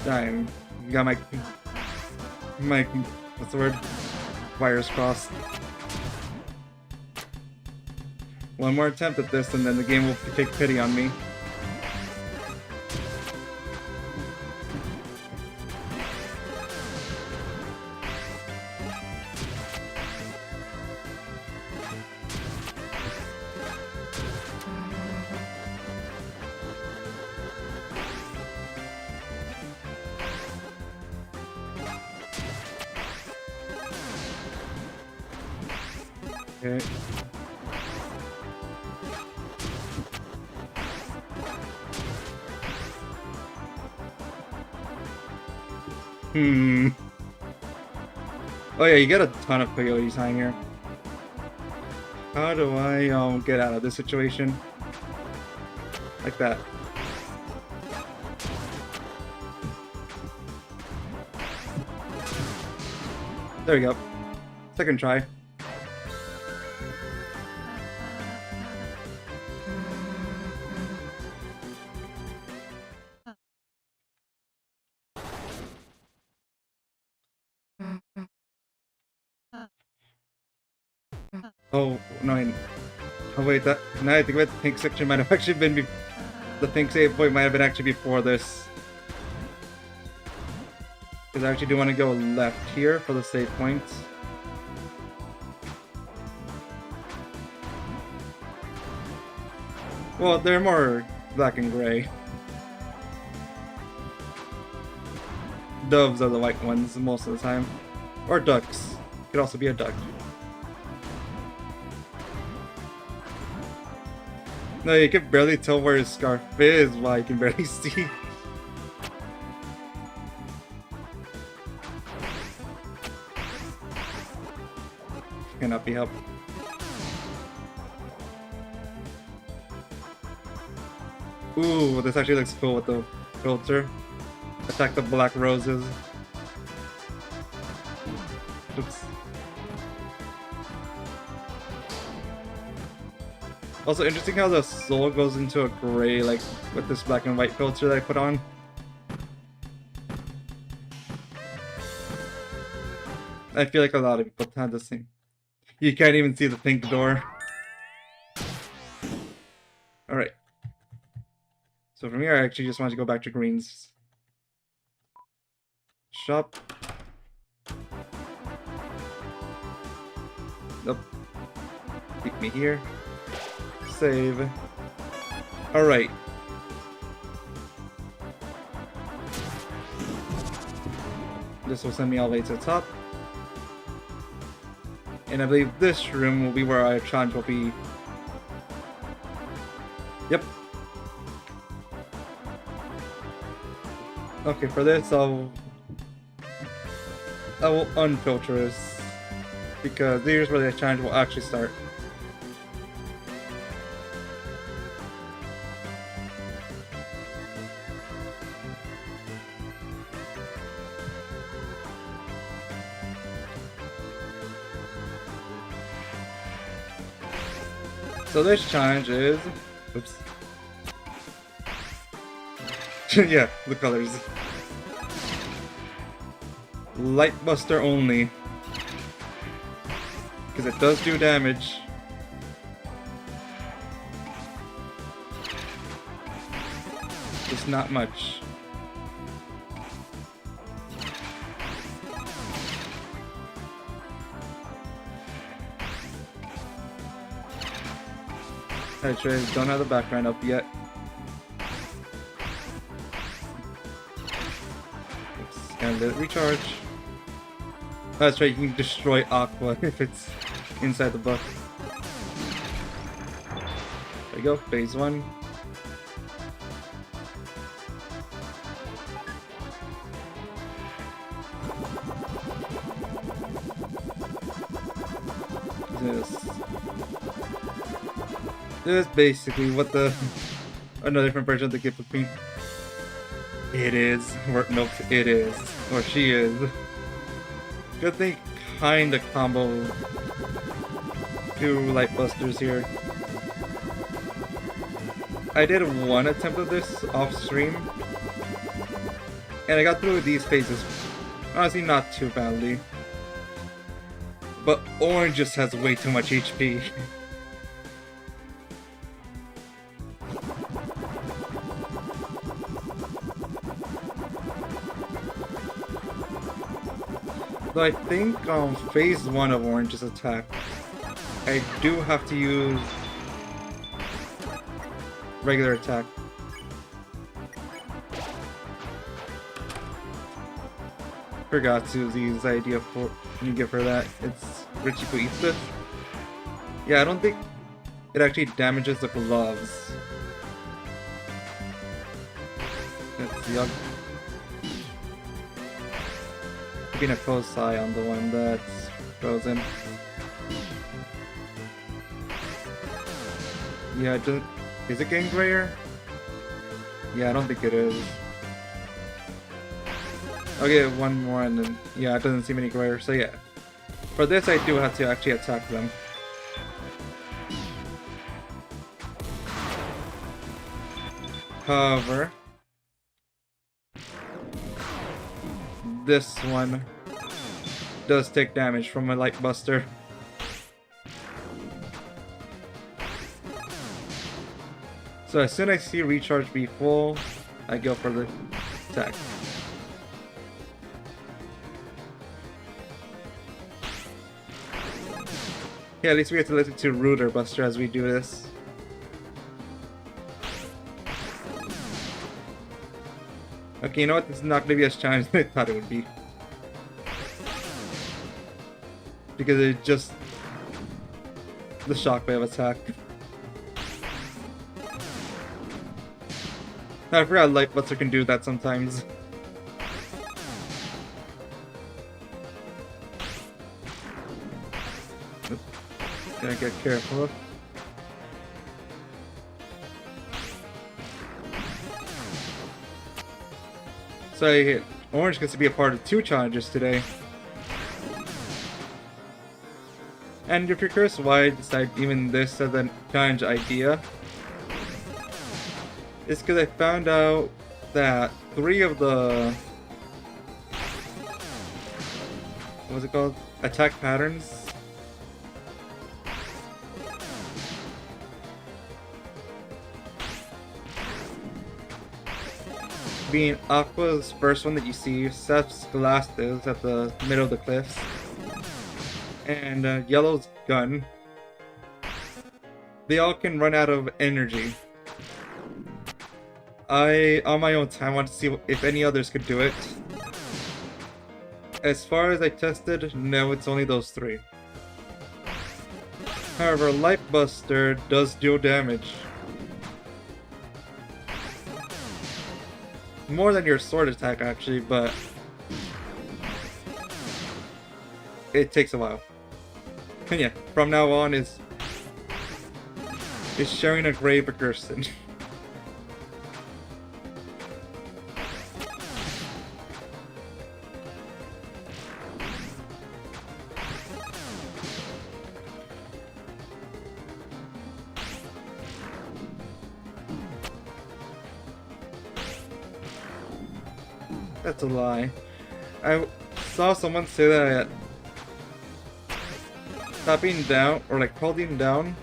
Dang, got my what's the word? Wires crossed. One more attempt at this and then the game will take pity on me. Okay. Oh yeah, you get a ton of coyotes hanging here. How do I get out of this situation? Like that. There we go. Second try. Oh, no, oh wait, that, now I think about the pink section might have actually been, the pink save point might have been actually before this. Because I actually do want to go left here for the save points. Well, they're more black and gray. Doves are the white ones most of the time. Or ducks. Could also be a duck. No, you can barely tell where his scarf is while you can barely see. Cannot be helped. Ooh, this actually looks cool with the filter. Attack the black roses. Oops. Also interesting how the soul goes into a gray, like with this black and white filter that I put on. I feel like a lot of people have the same. You can't even see the pink door. Alright. So from here I actually just want to go back to greens. Shop. Nope. Keep me here. Save. Alright. This will send me all the way to the top. And I believe this room will be where our challenge will be. Yep. Okay, for this I will unfilter this. Because here's where the challenge will actually start. So this challenge is, oops. Yeah, the colors. Light Buster only. Because it does do damage. Just not much. Alright, don't have the background up yet. And let it recharge. That's right, you can destroy Aqua if it's inside the book. There you go, phase 1. This is basically what the another different version of the gift of queen. It is. Or nope, it is. Or she is. Good thing kinda combo 2 light busters here. I did one attempt of this off stream. And I got through these phases. Honestly not too badly. But orange just has way too much HP. So I think on phase 1 of Orange's attack, I do have to use regular attack. Forgot Susie's idea for when you give her that. It's Richie Puitha. Yeah, I don't think it actually damages the gloves. That's yuck. Keeping a close eye on the one that's frozen. Yeah, it doesn't. Is it getting grayer? Yeah, I don't think it is. I'll get one more and then. Yeah, it doesn't seem any grayer. So, yeah. For this, I do have to actually attack them. However, this one does take damage from a light buster. So as soon as I see recharge be full, I go for the attack. Yeah, at least we get to listen to Rooter Buster as we do this. Okay, you know what? This is not going to be as challenging as I thought it would be. Because it's just the shockwave attack. I forgot Light Buster can do that sometimes. Oops. Gotta get careful. So Orange gets to be a part of 2 challenges today. And if you're curious why I decided even this as a challenge idea, it's because I found out that 3 of the... what's it called? Attack patterns. Being Aqua's first one that you see, Seth's last is at the middle of the cliffs, and Yellow's gun. They all can run out of energy. I, on my own time, want to see if any others could do it. As far as I tested, no, it's only those 3. However, Light Buster does deal damage. More than your sword attack, actually, but it takes a while. And yeah, from now on is sharing a grave person. That's a lie. I saw someone say that tapping down, or like holding down,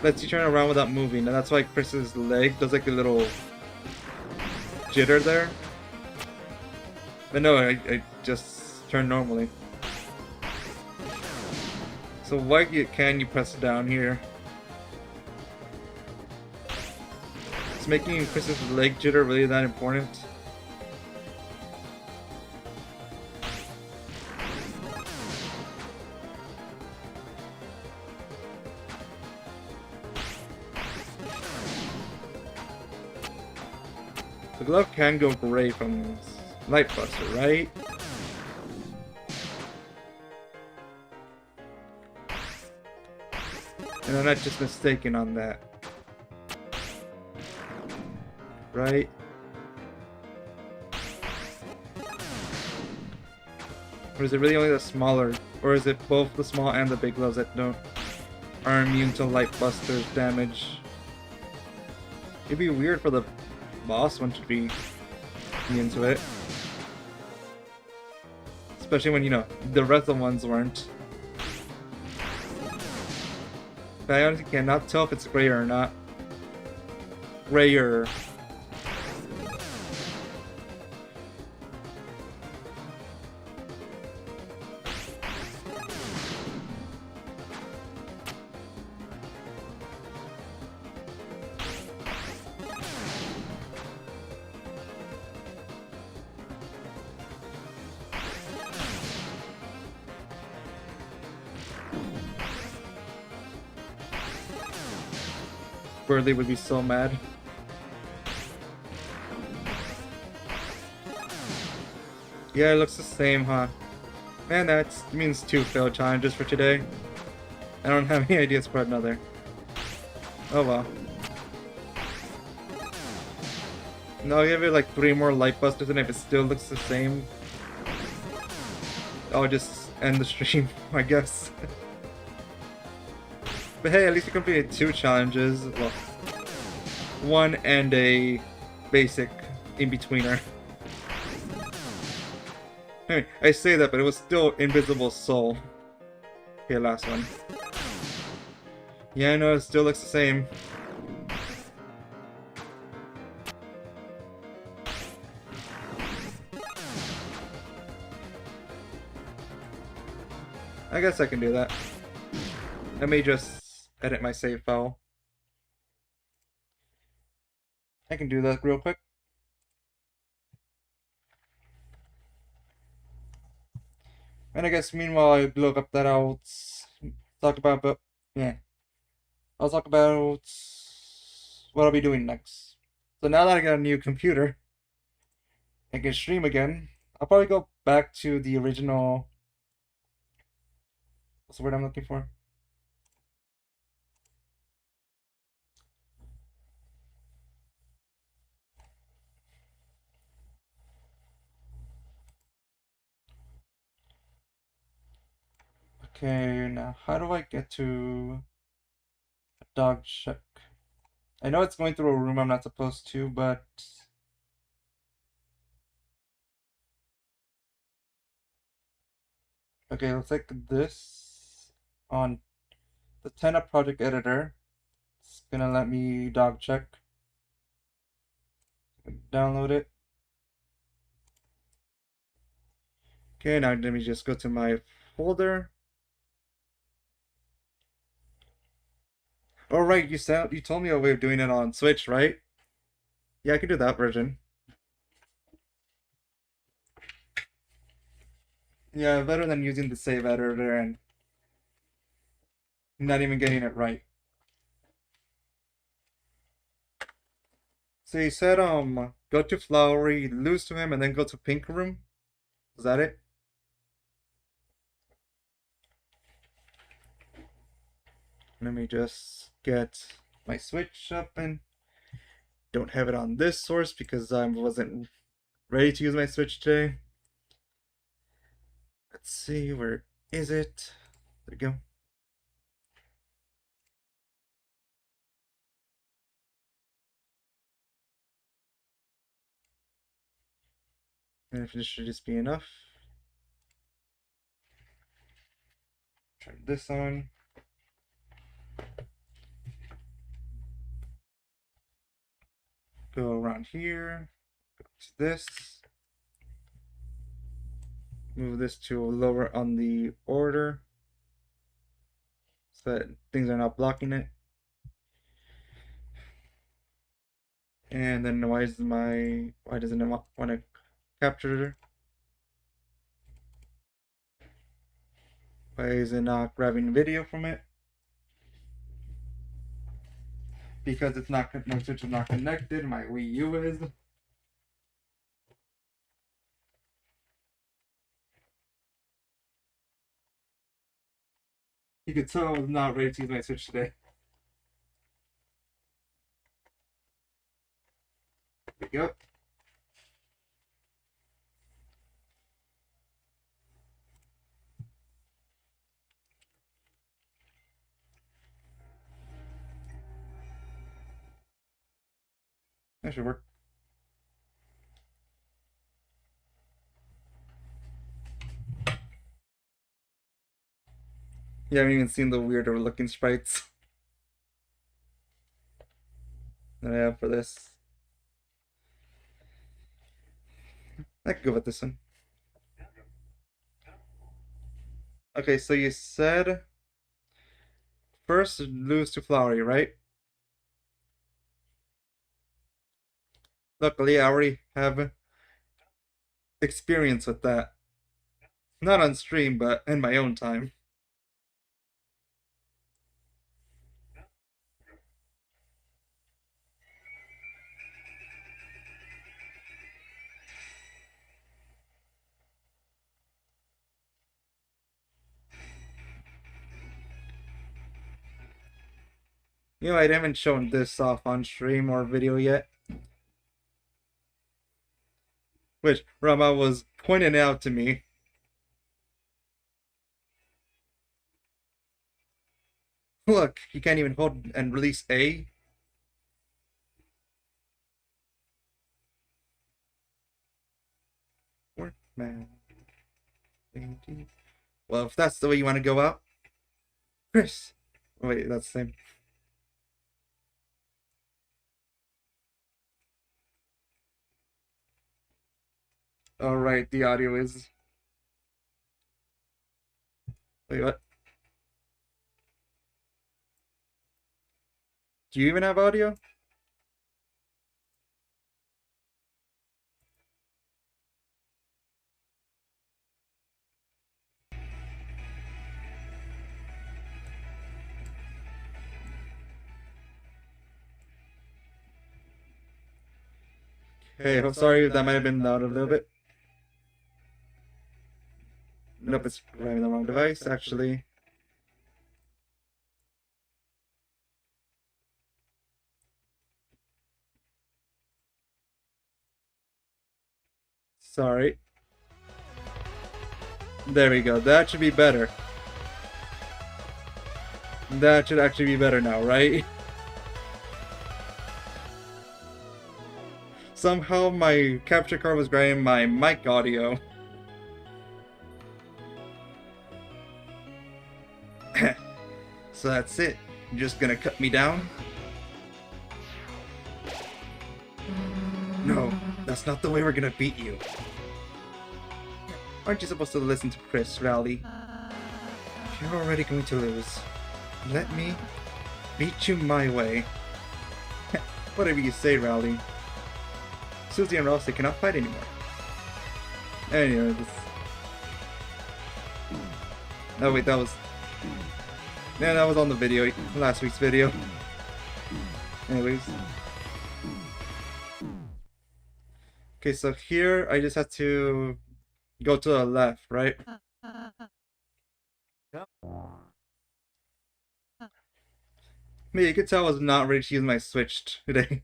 lets you turn around without moving, and that's why Chris's leg does like a little jitter there. But no, I just turn normally. So why can you press down here? Is making Chris's leg jitter really that important? The glove can go gray from Light Buster, right? And I'm not just mistaken on that. Right? Or is it really only the smaller, or is it both the small and the big gloves that are immune to Light Buster's damage? It'd be weird for the boss one to be immune to it. Especially when, you know, the rest of the ones weren't. But I honestly cannot tell if it's gray or not. Grayer. Burley would be so mad. Yeah, it looks the same, huh? Man, that means 2 failed challenges for today. I don't have any ideas for another. Oh well. No, I'll give it like 3 more Light Busters, and if it still looks the same, I'll just end the stream, I guess. But hey, at least we completed 2 challenges. Well, 1 and a basic in-betweener. Anyway, I say that, but it was still Invisible Soul. Okay, last one. Yeah, I know, it still looks the same. I guess I can do that. I may just edit my save file. I can do that real quick. And I guess meanwhile I look up that I'll talk about, but yeah. I'll talk about what I'll be doing next. So now that I got a new computer, I can stream again. I'll probably go back to the original. What's the word I'm looking for? Okay, now how do I get to a dog check? I know it's going through a room I'm not supposed to, but okay, let's take this on the Tenna project editor. It's gonna let me dog check. Download it. Okay, now let me just go to my folder. Oh right, you told me a way of doing it on Switch, right? Yeah, I can do that version. Yeah, better than using the save editor and not even getting it right. So you said go to Flowery, lose to him, and then go to Pink Room. Is that it? Let me just get my Switch up and don't have it on this source because I wasn't ready to use my Switch today. Let's see, where is it? There we go. And if this should just be enough. Turn this on. Go around here. Go to this. Move this to lower on the order so that things are not blocking it. And then why doesn't it want to capture? Why is it not grabbing video from it? Because it's not, my Switch is not connected, my Wii U is. You could tell I was not ready to use my Switch today. There we go. That should work. You haven't even seen the weirder looking sprites that I have for this. I could go with this one. Okay, so you said first lose to Flowery, right? Luckily, I already have experience with that. Not on stream, but in my own time. You know, I haven't shown this off on stream or video yet. Which Rama was pointing out to me. Look, you can't even hold and release A. Man. Well, if that's the way you want to go out, Chris, Wait, that's the same. Alright, the audio is... Wait, what? Do you even have audio? Hey, I'm sorry if that might have been loud a little bit. Nope, it's running the wrong device, actually. Sorry. There we go, that should be better. That should actually be better now, right? Somehow my capture card was grabbing my mic audio. So that's it. You're just gonna cut me down? No, that's not the way we're gonna beat you. Aren't you supposed to listen to Chris, Rowley? You're already going to lose. Let me beat you my way. Whatever you say, Rowley. Susie and Ross, they cannot fight anymore. Anyway, this... Oh wait, that was... Yeah, that was on the video, last week's video. Anyways. Okay, so here I just have to go to the left, right? Yep. Yeah, you could tell I was not ready to use my Switch today.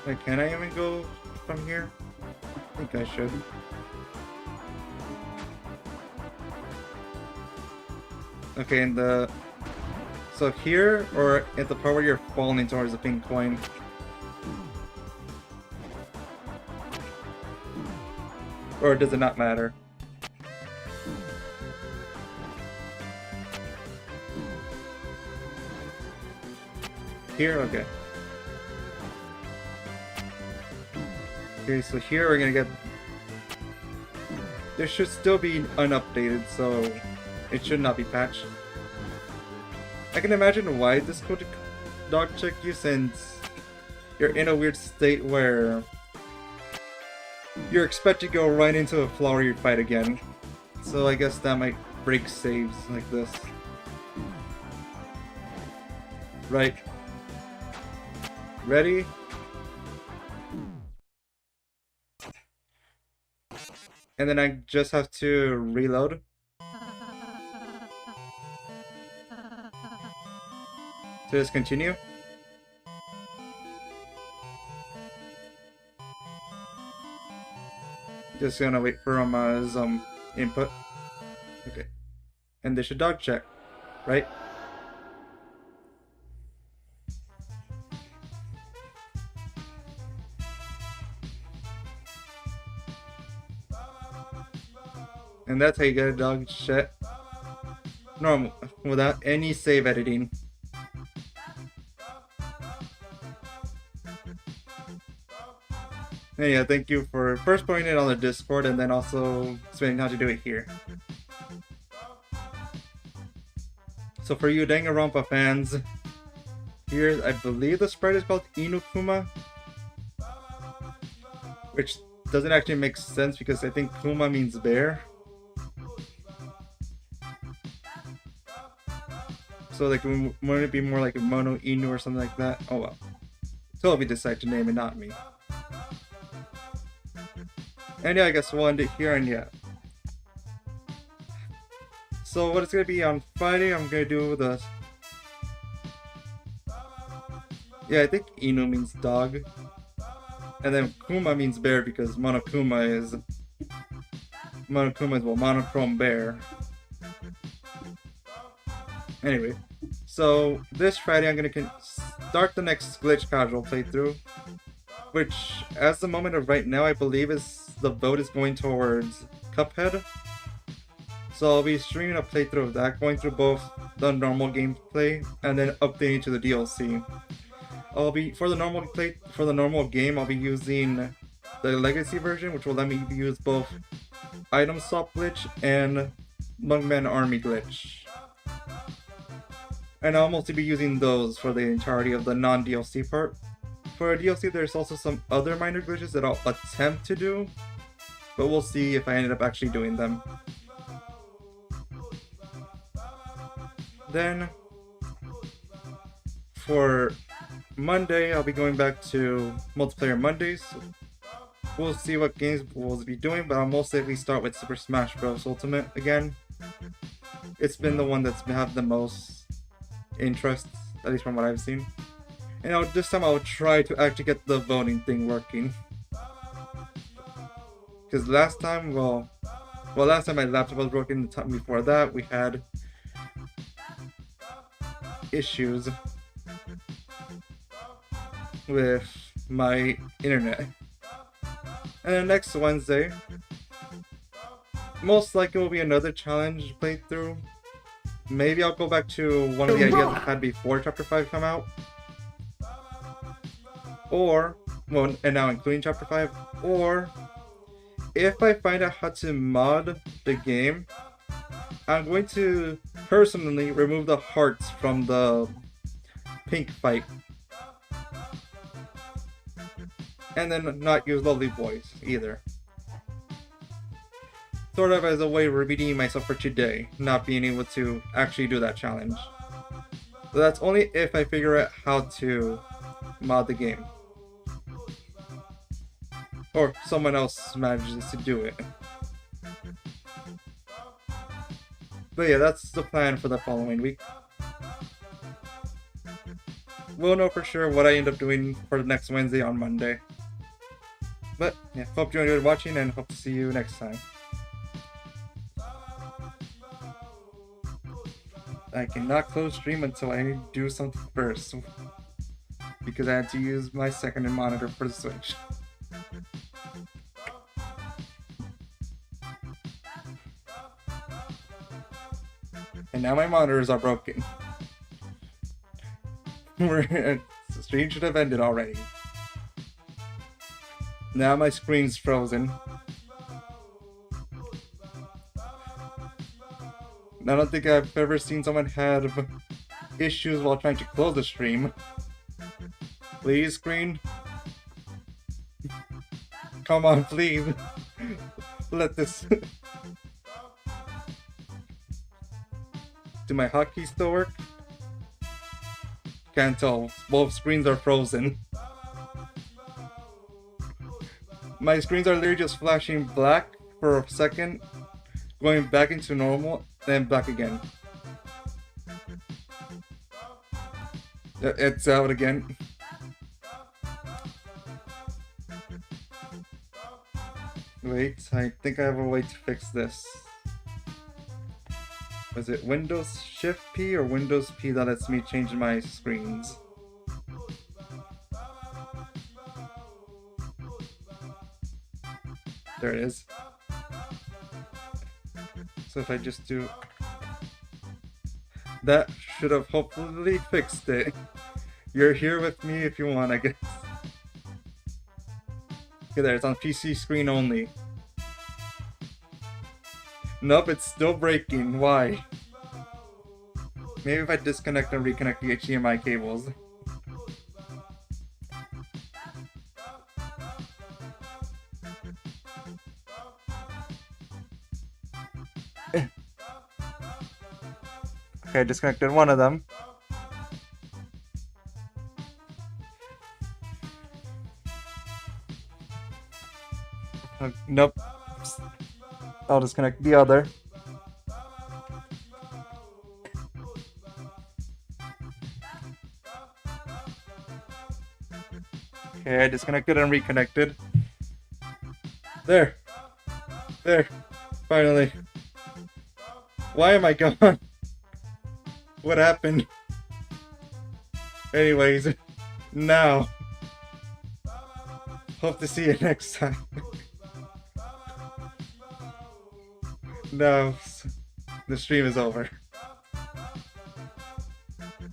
Wait, can I even go from here? I think I should. Okay, and the... So here, or at the part where you're falling towards the pink coin? Or does it not matter? Here? Okay. Okay, so here we're gonna get... This should still be unupdated, so it should not be patched. I can imagine why this would dog check you, since you're in a weird state where you're expected to go right into a Flowery fight again. So I guess that might break saves like this. Right. Ready? And then I just have to reload. So just continue. Just gonna wait for some input. Okay. And this should dog check, right? And that's how you get a dog check. Normal, without any save editing. And yeah, thank you for first putting it on the Discord and then also explaining how to do it here. So for you Danganronpa fans, here I believe the sprite is called Inukuma, which doesn't actually make sense because I think Kuma means bear. So like, wouldn't it be more like a Mono Inu or something like that? Oh well. Toby decided to name it, not me. And yeah, I guess we'll end it here, and yeah. So what it's gonna be on Friday, I'm gonna do the... Yeah, I think Inu means dog. And then Kuma means bear because Monokuma is... well, monochrome bear. Anyway, so this Friday I'm gonna start the next glitch casual playthrough. which, as the moment of right now, I believe the vote is going towards Cuphead. So I'll be streaming a playthrough of that, going through both the normal gameplay and then updating to the DLC. For the normal game, I'll be using the legacy version, which will let me use both item swap glitch and Monkman army glitch. And I'll mostly be using those for the entirety of the non-DLC part. For a DLC, there's also some other minor glitches that I'll attempt to do, but we'll see if I ended up actually doing them. Then, for Monday, I'll be going back to multiplayer Mondays. We'll see what games we'll be doing, but I'll most likely start with Super Smash Bros. Ultimate again. It's been the one that's had the most interest, at least from what I've seen. And this time I'll try to actually get the voting thing working. Because last time my laptop was broken. The time before that, we had issues with my internet. And then next Wednesday, most likely will be another challenge playthrough. Maybe I'll go back to one of the ideas I had before Chapter 5 come out. And now including Chapter 5. Or, if I find out how to mod the game, I'm going to personally remove the hearts from the pink fight. And then not use Lovely Boys either. Sort of as a way of redeeming myself for today, not being able to actually do that challenge. So that's only if I figure out how to mod the game. Or someone else manages to do it. But yeah, that's the plan for the following week. We'll know for sure what I end up doing for the next Wednesday on Monday. But yeah, hope you enjoyed watching and hope to see you next time. I cannot close stream until I do something first, because I had to use my second monitor for the Switch. And now my monitors are broken. The stream should have ended already. Now my screen's frozen. I don't think I've ever seen someone have issues while trying to close the stream. Please, screen. Come on, please. Let this... Do my hotkeys still work? Can't tell. Both screens are frozen. My screens are literally just flashing black for a second, going back into normal, then back again. It's out again. Wait, I think I have a way to fix this. Was it Windows Shift P or Windows P that lets me change my screens? There it is. So if I just do... That should have hopefully fixed it. You're here with me if you want, I guess. Okay, there, it's on PC screen only. Nope, it's still breaking. Why? Maybe if I disconnect and reconnect the HDMI cables. Okay, I disconnected one of them. Nope. I'll disconnect the other. Okay, I disconnected and reconnected. There. There. Finally. Why am I gone? What happened? Anyways, now. Hope to see you next time. No, the stream is over.